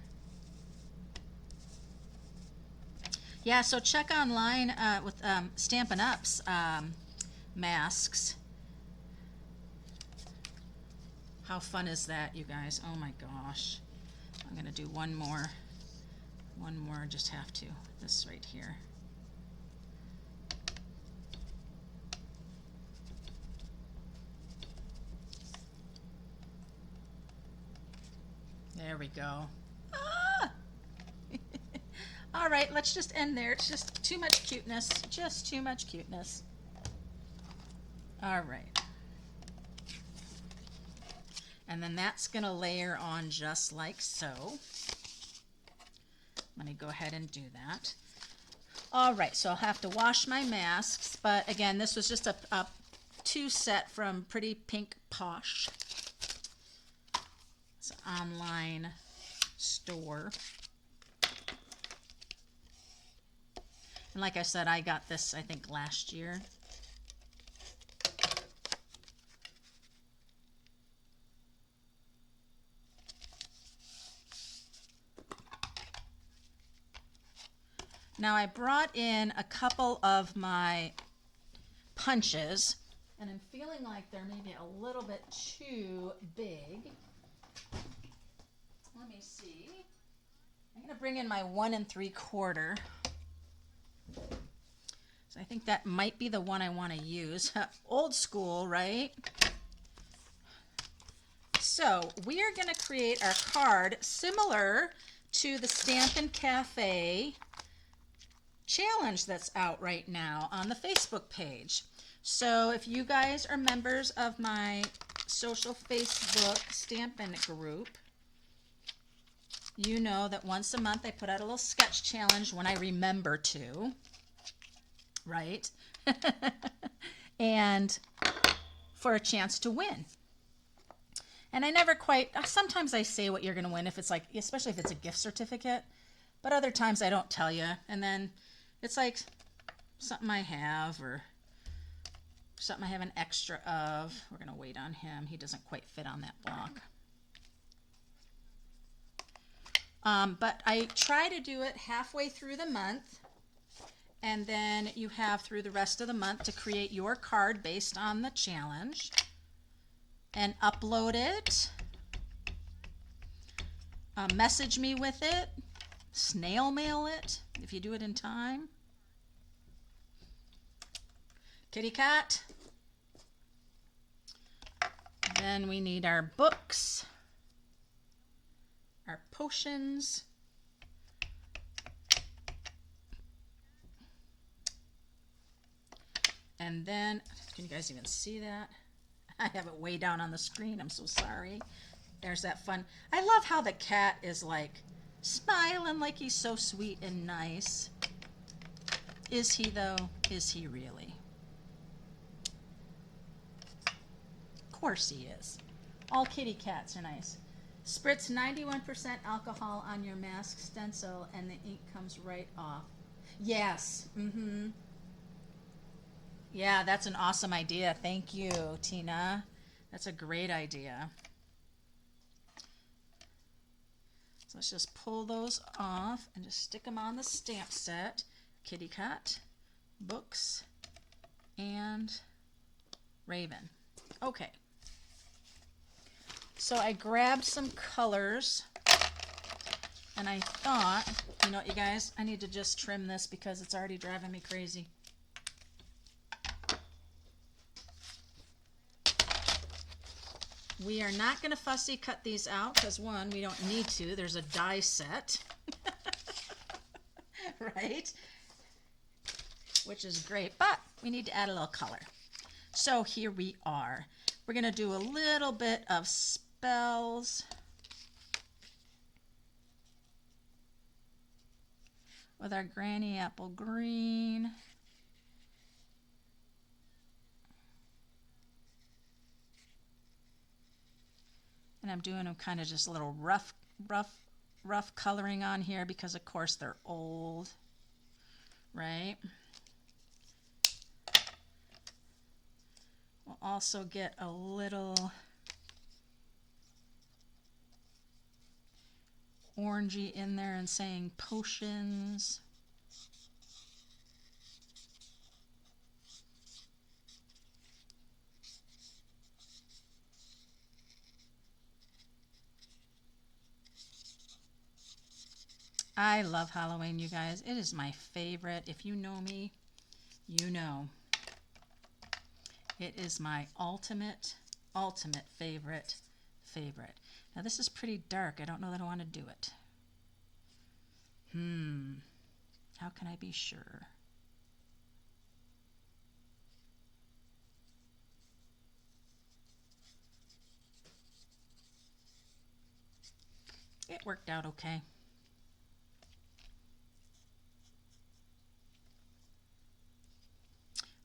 Yeah, so check online with Stampin' Up's masks. How fun is that, you guys? Oh my gosh. I'm gonna do one more, just have to. This right here. There we go. Ah! All right, let's just end there. It's just too much cuteness. Just too much cuteness. All right. And then that's going to layer on just like so. Let me go ahead and do that. All right, so I'll have to wash my masks. But again, this was just a two set from Pretty Pink Posh. It's an online store. And like I said, I got this, I think, last year. Now I brought in a couple of my punches, and I'm feeling like they're maybe a little bit too big. Let me see. I'm going to bring in my 1 3/4. So I think that might be the one I want to use. Old school, right? So we are going to create our card similar to the Stampin' Cafe challenge that's out right now on the Facebook page. So if you guys are members of my social Facebook Stampin' group, you know that once a month I put out a little sketch challenge when I remember to, right? And for a chance to win. And I never quite, sometimes I say what you're going to win if it's like, especially if it's a gift certificate, but other times I don't tell you. And then it's like something I have or something I have an extra of. We're going to wait on him. He doesn't quite fit on that block. But I try to do it halfway through the month, and then you have through the rest of the month to create your card based on the challenge and upload it, message me with it, snail mail it if you do it in time. Kitty cat. Then we need our books, our potions, and then, can you guys even see that? I have it way down on the screen. I'm so sorry. There's that fun. I love how the cat is like smiling like he's so sweet and nice. Is he though? Is he really? Of course he is. All kitty cats are nice. Spritz 91% alcohol on your mask stencil and the ink comes right off. Yes. Mm-hmm. Yeah, that's an awesome idea. Thank you, Tina. That's a great idea. So let's just pull those off and just stick them on the stamp set. Kitty cat, books, and Raven. Okay. So I grabbed some colors, and I thought, you know what, you guys, I need to just trim this because it's already driving me crazy. We are not going to fussy cut these out because, one, we don't need to. There's a die set, right? Which is great, but we need to add a little color. So here we are. We're going to do a little bit of spells with our Granny Apple Green. And I'm doing them kind of just a little rough coloring on here because, of course, they're old, right? We'll also get a little orangey in there and saying potions. I love Halloween, you guys. It is my favorite. If you know me, you know. It is my ultimate favorite. Now this is pretty dark. I don't know that I want to do it. How can I be sure? It worked out okay.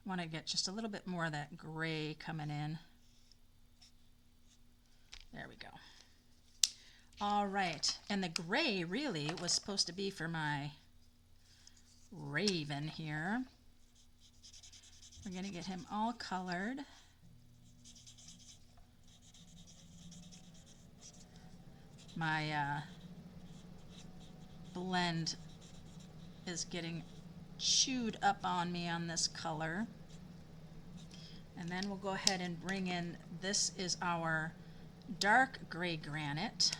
I want to get just a little bit more of that gray coming in. There we go. All right, and the gray really was supposed to be for my raven here. We're going to get him all colored. My blend is getting chewed up on me on this color. And then we'll go ahead and bring in, this is our dark gray granite.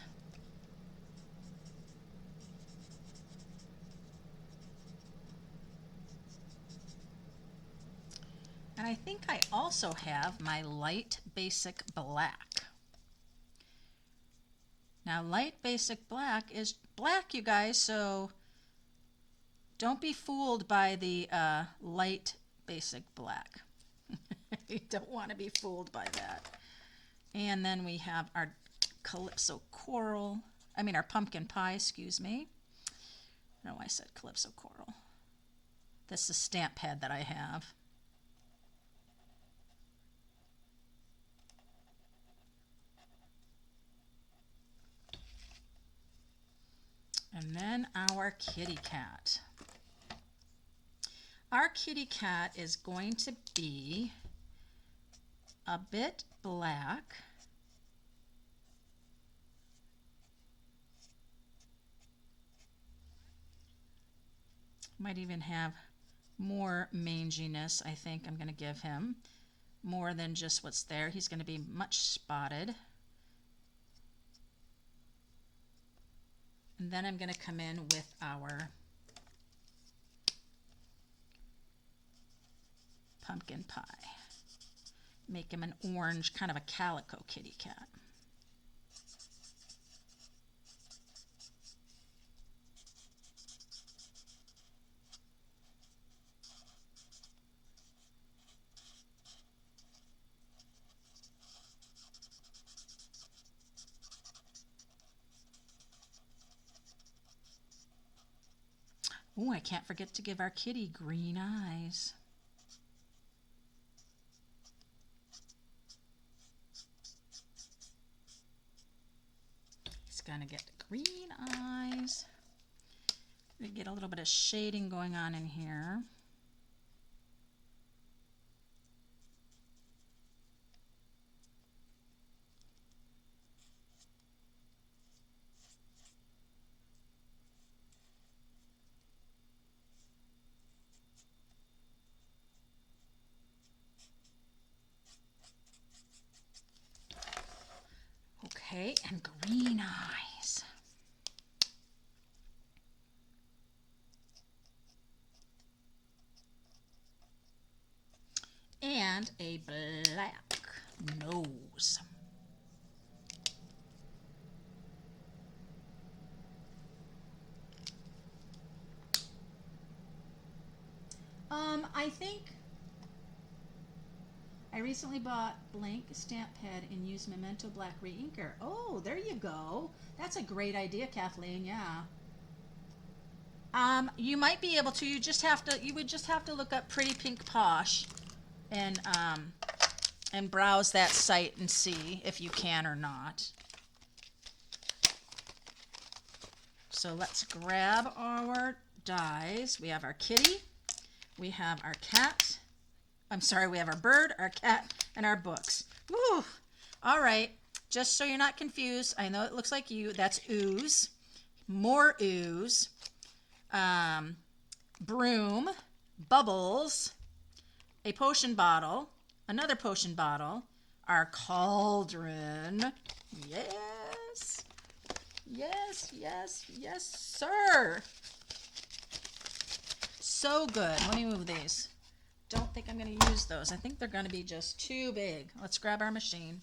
And I think I also have my light basic black. Now light basic black is black, you guys, so don't be fooled by the light basic black. You don't want to be fooled by that. And then we have our Calypso Coral, our pumpkin pie, excuse me. I don't know why I said Calypso Coral. This is the stamp pad that I have. And then our kitty cat. Our kitty cat is going to be a bit black. Might even have more manginess, I think I'm going to give him. More than just what's there. He's going to be much spotted. And then I'm going to come in with our pumpkin pie. Make him an orange, kind of a calico kitty cat. Oh, I can't forget to give our kitty green eyes. He's gonna get the green eyes. We get a little bit of shading going on in here. Okay, and green eyes. And a black nose. I think I recently bought blank stamp pad and used Memento Black re-inker. Oh, there you go. That's a great idea, Kathleen. Yeah. You might be able to. You would just have to look up Pretty Pink Posh, and browse that site and see if you can or not. So let's grab our dies. We have our kitty, we have our cat. I'm sorry, we have our bird, our cat, and our books. Woo! All right, just so you're not confused, I know it looks like you. That's ooze, more ooze, broom, bubbles, a potion bottle, another potion bottle, our cauldron. Yes, yes, yes, yes, sir. So good. Let me move these. Don't think I'm going to use those. I think they're going to be just too big. Let's grab our machine.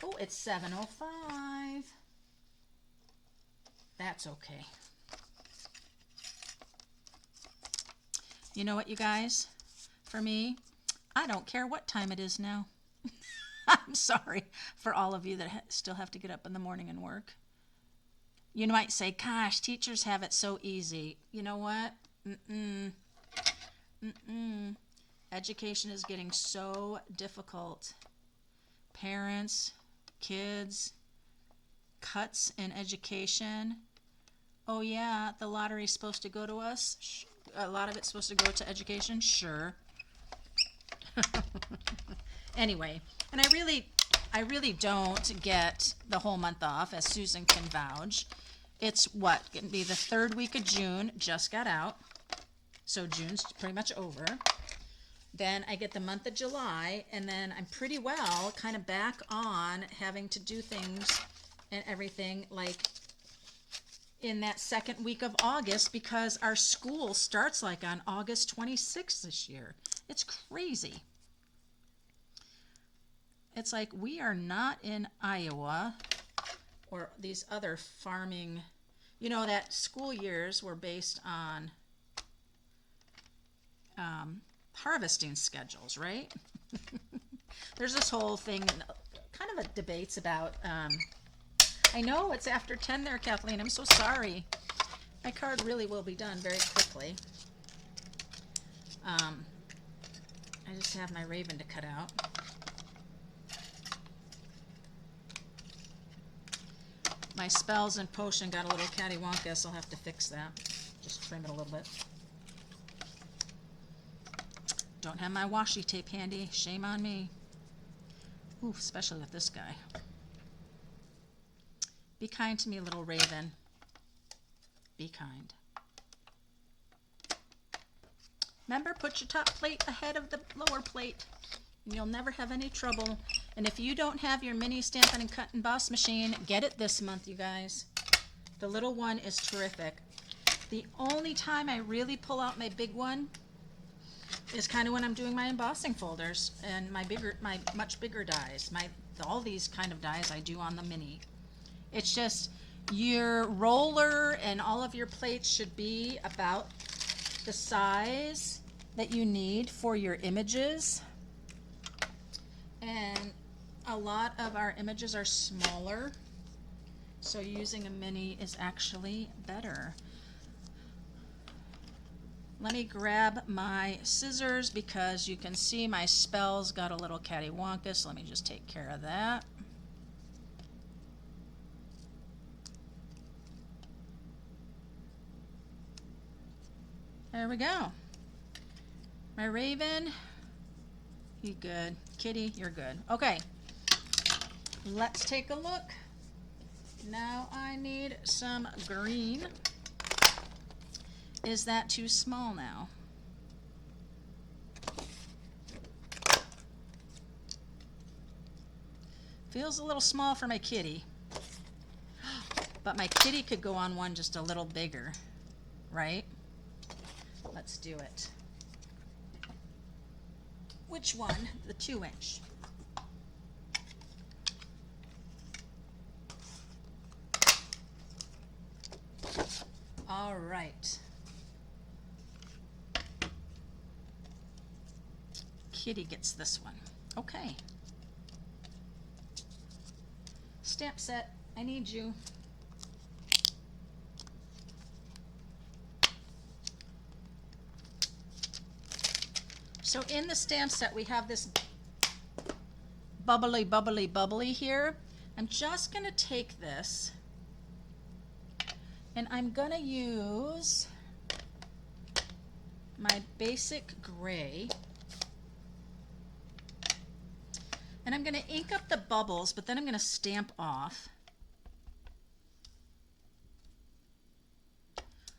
Oh, it's 7:05. That's okay. You know what, you guys? For me, I don't care what time it is now. I'm sorry for all of you that still have to get up in the morning and work. You might say, gosh, teachers have it so easy. You know what? Education is getting so difficult. Parents, kids, cuts in education. Oh yeah, the lottery's supposed to go to us. A lot of it's supposed to go to education. Sure. Anyway, and I really don't get the whole month off, as Susan can vouch. It's what? Going to be the third week of June, just got out. So June's pretty much over. Then I get the month of July, and then I'm pretty well kind of back on having to do things and everything like in that second week of August, because our school starts like on August 26th this year. It's crazy. It's like we are not in Iowa or these other farming, you know, that school years were based on harvesting schedules, right? There's this whole thing, kind of a debates about, I know it's after 10 there, Kathleen. I'm so sorry. My card really will be done very quickly. I just have my raven to cut out. My spells and potion got a little cattywampus. I'll have to fix that. Just trim it a little bit. Don't have my washi tape handy. Shame on me. Ooh, especially with this guy. Be kind to me, little raven. Be kind. Remember, put your top plate ahead of the lower plate, and you'll never have any trouble. And if you don't have your mini Stampin' and Cut and Boss machine, get it this month, you guys. The little one is terrific. The only time I really pull out my big one is kind of when I'm doing my embossing folders and my much bigger dies. All these kind of dies I do on the mini. It's just your roller and all of your plates should be about the size that you need for your images. And a lot of our images are smaller, so using a mini is actually better. Let me grab my scissors because you can see my spells got a little cattywampus. Let me just take care of that. There we go. My raven, you good. Kitty, you're good. Okay, let's take a look. Now I need some green. Is that too small now? Feels a little small for my kitty. But my kitty could go on one just a little bigger, right? Let's do it. Which one? The 2-inch. right. Kitty gets this one. Okay. Stamp set, I need you. So in the stamp set, we have this bubbly, bubbly, bubbly here. I'm just going to take this and I'm going to use my basic gray. And I'm going to ink up the bubbles, but then I'm going to stamp off.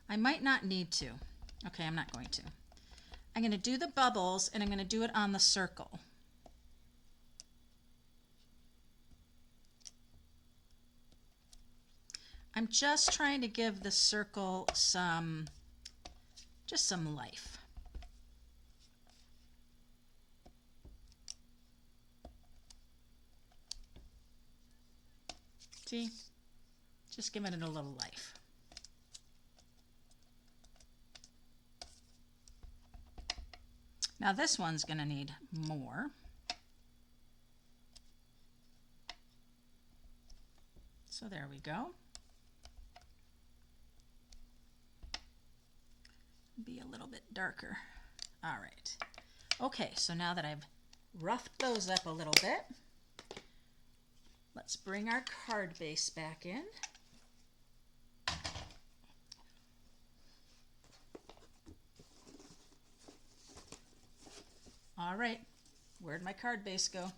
I might not need to. Okay, I'm not going to. I'm going to do the bubbles, and I'm going to do it on the circle. I'm just trying to give the circle just some life. See? Just giving it a little life. Now this one's going to need more. So there we go. Be a little bit darker. All right. Okay, so now that I've roughed those up a little bit, let's bring our card base back in. All right, where'd my card base go?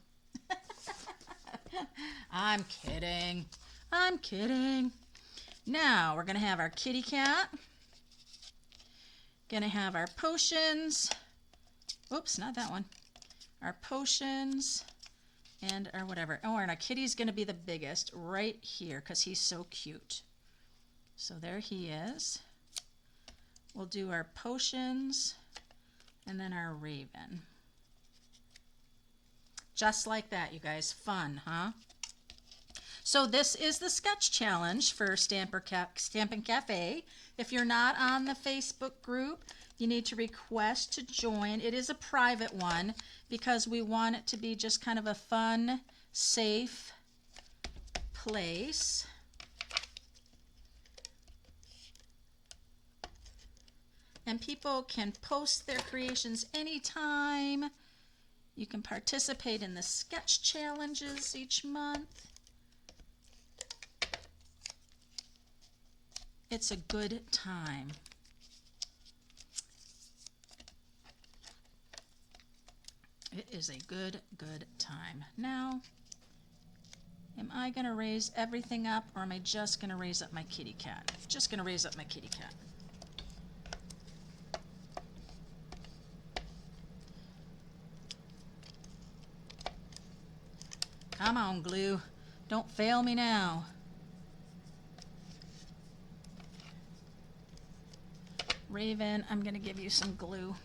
I'm kidding. I'm kidding. Now we're going to have our kitty cat. Going to have our potions. Oops, not that one. Our potions and our whatever. Oh, and our kitty's going to be the biggest right here because he's so cute. So there he is. We'll do our potions and then our raven. Just like that, you guys. Fun, huh? So this is the sketch challenge for Stampin' Cafe. If you're not on the Facebook group, you need to request to join. It is a private one because we want it to be just kind of a fun, safe place. And people can post their creations anytime. You can participate in the sketch challenges each month. It's a good time. It is a good time. Now, am I going to raise everything up or am I just going to raise up my kitty cat? Just going to raise up my kitty cat. Come on, glue. Don't fail me now. Raven, I'm going to give you some glue.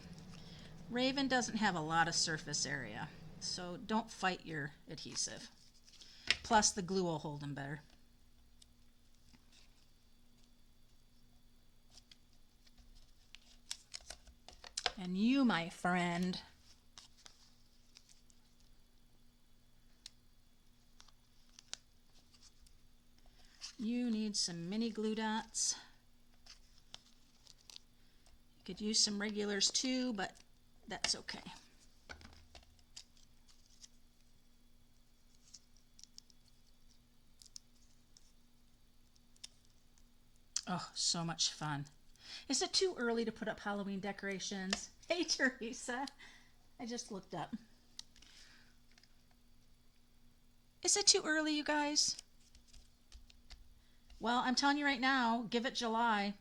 Raven doesn't have a lot of surface area, so don't fight your adhesive. Plus, the glue will hold him better. And you, my friend, you need some mini glue dots. You could use some regulars too, but that's okay. Oh, so much fun. Is it too early to put up Halloween decorations? Hey, Teresa. I just looked up. Is it too early, you guys? Well, I'm telling you right now, give it July.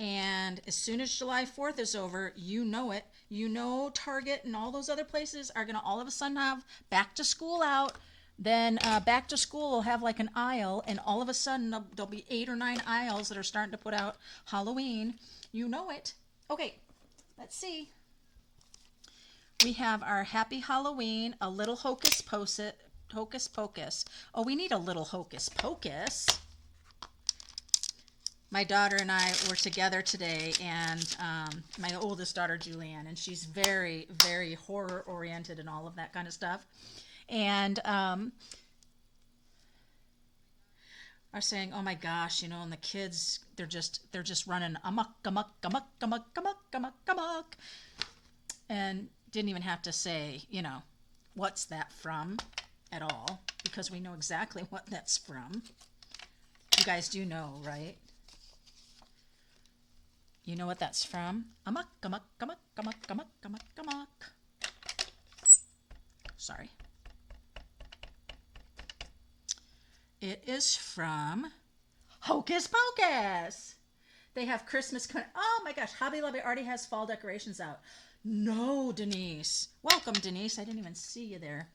And as soon as July 4th is over, you know it. You know Target and all those other places are going to all of a sudden have back to school out. Then back to school will have like an aisle, and all of a sudden there'll be 8 or 9 aisles that are starting to put out Halloween. You know it. Okay, let's see. We have our Happy Halloween, a little Hocus Pocus. Oh, we need a little Hocus Pocus. my daughter and I were together today, and my oldest daughter, Julianne, and she's very, very horror oriented and all of that kind of stuff. And are saying, "Oh my gosh, you know," and the kids, they're just running amok, amok, amok, amok, amok, amok, amok, and didn't even have to say, what's that from at all, because we know exactly what that's from. You guys do know, right? You know what that's from? Amok, amok, amok, amok, amok, amok, amok. Sorry. It is from Hocus Pocus. They have Christmas. Oh my gosh, Hobby Lobby already has fall decorations out. No, Denise. Welcome, Denise. I didn't even see you there.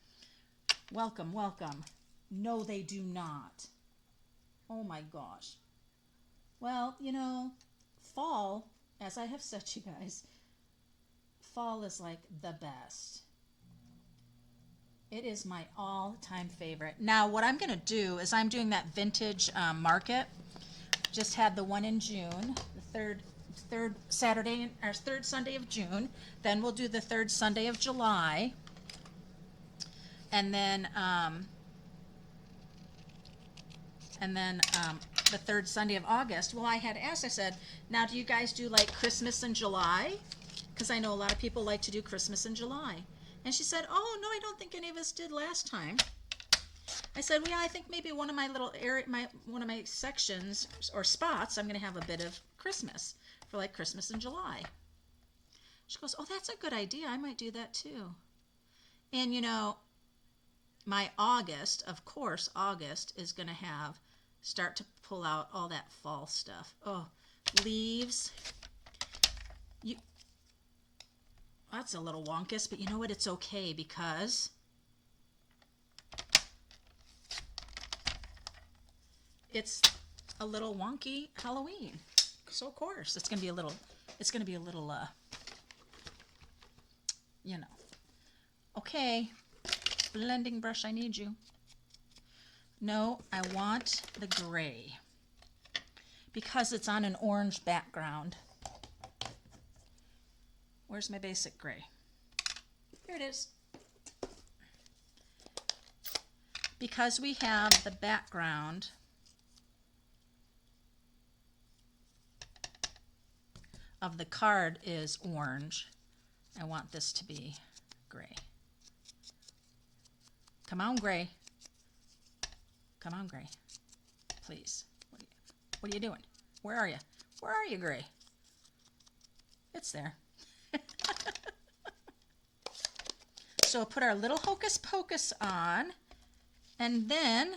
Welcome, welcome. No, they do not. Oh my gosh. Well, fall, as I have said to you guys, fall is like the best. It is my all-time favorite. Now, what I'm going to do is I'm doing that vintage market. Just had the one in June, the third Saturday or third Sunday of June. Then we'll do the third Sunday of July, and then the third Sunday of August. Well, I had asked. I said, "Now, do you guys do like Christmas in July?" Because I know a lot of people like to do Christmas in July. And she said, "Oh, no, I don't think any of us did last time." I said, "Well, yeah, I think maybe one of my little one of my sections or spots, I'm going to have a bit of Christmas for like Christmas in July." She goes, "Oh, that's a good idea. I might do that too." And my August, of course, August is going to start to pull out all that fall stuff. Oh, leaves. That's a little wonkus, but you know what? It's okay, because it's a little wonky Halloween. So of course it's gonna be a little okay, blending brush, I need you. No, I want the gray because it's on an orange background. Where's my basic gray? Here it is. Because we have the background of the card is orange, I want this to be gray. Come on, gray. Come on, gray. Please. What are you doing? Where are you? Where are you, gray? It's there. So we'll put our little Hocus Pocus on, and then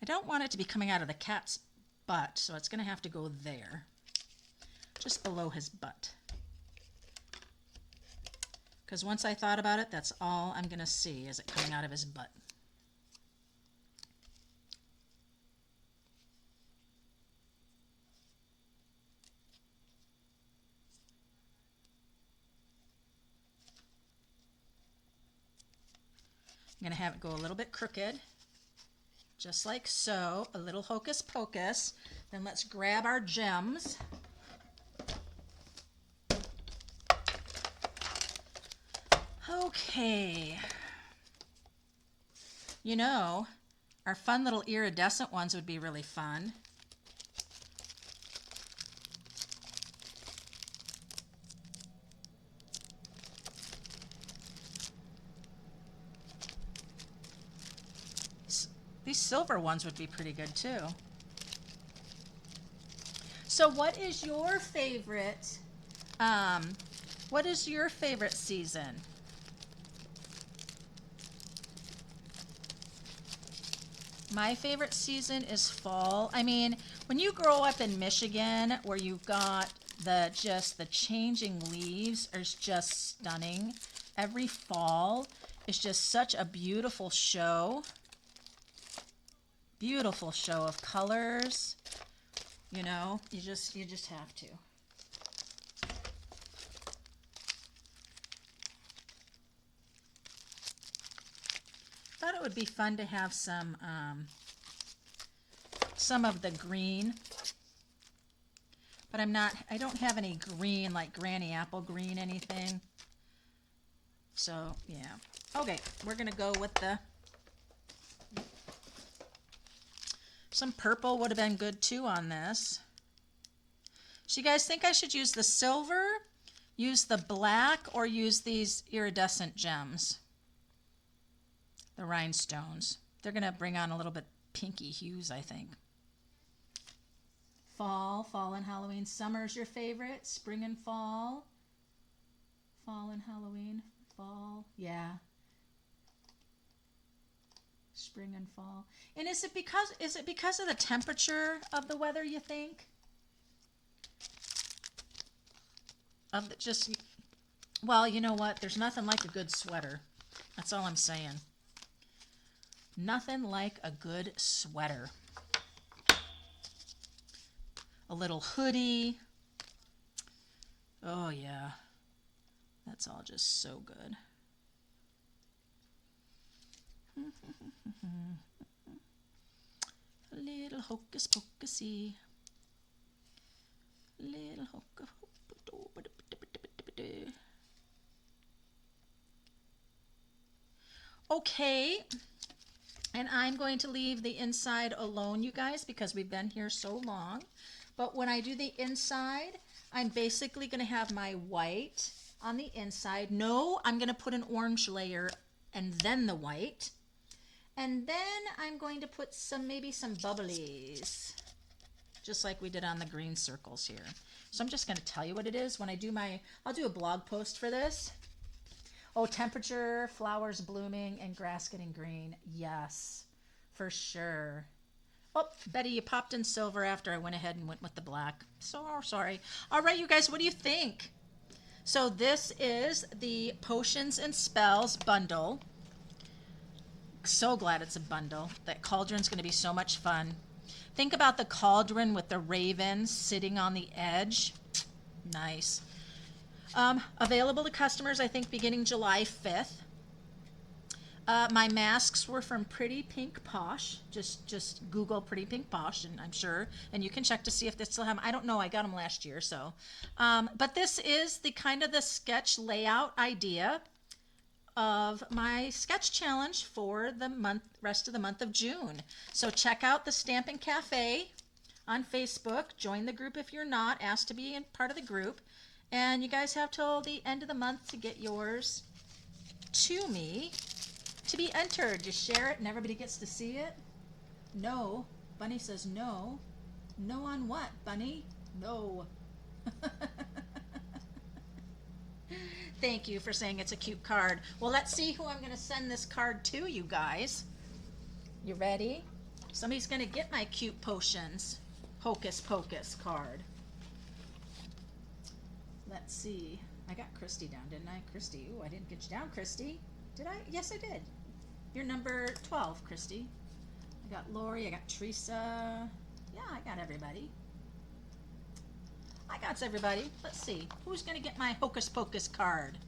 I don't want it to be coming out of the cat's butt, so it's going to have to go there, just below his butt. Because once I thought about it, that's all I'm going to see, is it coming out of his butt. I'm going to have it go a little bit crooked, just like so, a little Hocus Pocus. Then let's grab our gems. Okay. Our fun little iridescent ones would be really fun. These silver ones would be pretty good too. So what is your favorite, season? My favorite season is fall. I mean, when you grow up in Michigan, where you've got the changing leaves, is just stunning. Every fall is just such a beautiful show. Beautiful show of colors. You just have to. thought it would be fun to have some of the green, but I don't have any green, like Granny Apple green anything. So, yeah. Okay, we're going to go with some purple would have been good too on this. So you guys think I should use the silver, use the black, or use these iridescent gems? The rhinestones. They're going to bring on a little bit pinky hues, I think. Fall and Halloween. Summer's your favorite. Spring and fall. Fall and Halloween. Fall. Yeah. Spring and fall. And is it because of the temperature of the weather, you think? Well, you know what? There's nothing like a good sweater. That's all I'm saying. Nothing like a good sweater. A little hoodie. Oh, yeah. That's all just so good. A little hocus pocusy. Little hocus pocus. Okay. And I'm going to leave the inside alone, you guys, because we've been here so long. But when I do the inside, I'm basically going to have my white on the inside. No, I'm going to put an orange layer and then the white. And then I'm going to put maybe some bubblies, just like we did on the green circles here. So I'm just going to tell you what it is when I do I'll do a blog post for this. Oh, temperature, flowers blooming, and grass getting green. Yes, for sure. Oh, Betty, you popped in silver after I went ahead and went with the black. So sorry. All right, you guys, what do you think? So this is the Potions and Spells bundle. So glad it's a bundle. That cauldron's going to be so much fun. Think about the cauldron with the ravens sitting on the edge. Nice. Available to customers, I think, beginning July 5th. My masks were from Pretty Pink Posh. Just Google Pretty Pink Posh, and I'm sure. And you can check to see if they still have them. I don't know. I got them last year, so. But this is the kind of the sketch layout idea of my sketch challenge for the rest of the month of June. So check out the Stampin' Cafe on Facebook. Join the group if you're not. Ask to be part of the group. And you guys have till the end of the month to get yours to me to be entered. Just share it and everybody gets to see it. No. Bunny says no. No on what, Bunny? No. Thank you for saying it's a cute card. Well, let's see who I'm going to send this card to, you guys. You ready? Somebody's going to get my cute potions. Hocus Pocus card. Let's see. I got Christy down, didn't I? Christy. Ooh, I didn't get you down, Christy. Did I? Yes, I did. You're number 12, Christy. I got Lori. I got Teresa. Yeah, I got everybody. I got everybody. Let's see. Who's going to get my Hocus Pocus card?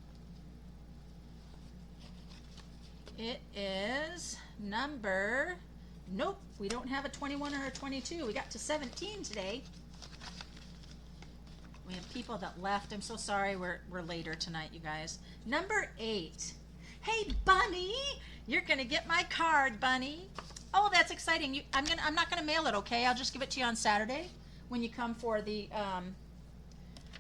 It is number... Nope, we don't have a 21 or a 22. We got to 17 today. We have people that left. I'm so sorry we're later tonight, you guys. Number 8. Hey, Bunny, you're going to get my card, Bunny. Oh, that's exciting. I'm not going to mail it, okay? I'll just give it to you on Saturday when you come for the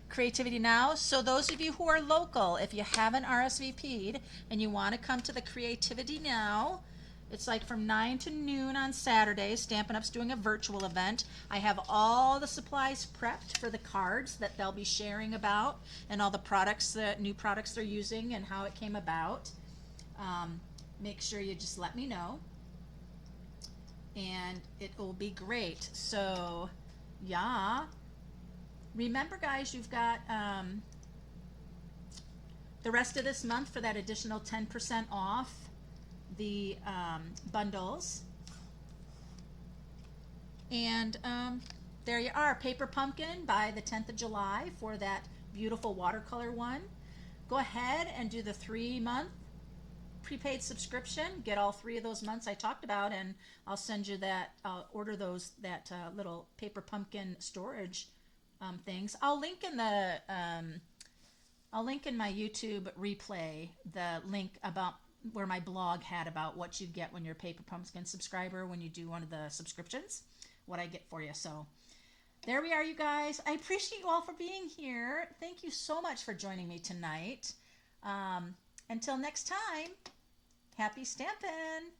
Creativity Now. So those of you who are local, if you haven't RSVP'd and you want to come to the Creativity Now, it's like from 9 to noon on Saturday. Stampin' Up's doing a virtual event. I have all the supplies prepped for the cards that they'll be sharing about and all the products, the new products they're using and how it came about. Make sure you just let me know. And it will be great. So, yeah. Remember, guys, you've got the rest of this month for that additional 10% off the bundles. And there you are, Paper Pumpkin by the 10th of July for that beautiful watercolor one. Go ahead and do the 3-month prepaid subscription, get all 3 of those months I talked about, and I'll send you that, order those, that little paper pumpkin storage things. I'll link in the, I'll link in my YouTube replay the link about where my blog had about what you get when you're a Paper Pumpkin subscriber when you do one of the subscriptions, what I get for you. So there we are, you guys. I appreciate you all for being here. Thank you so much for joining me tonight. Until next time, happy stampin'!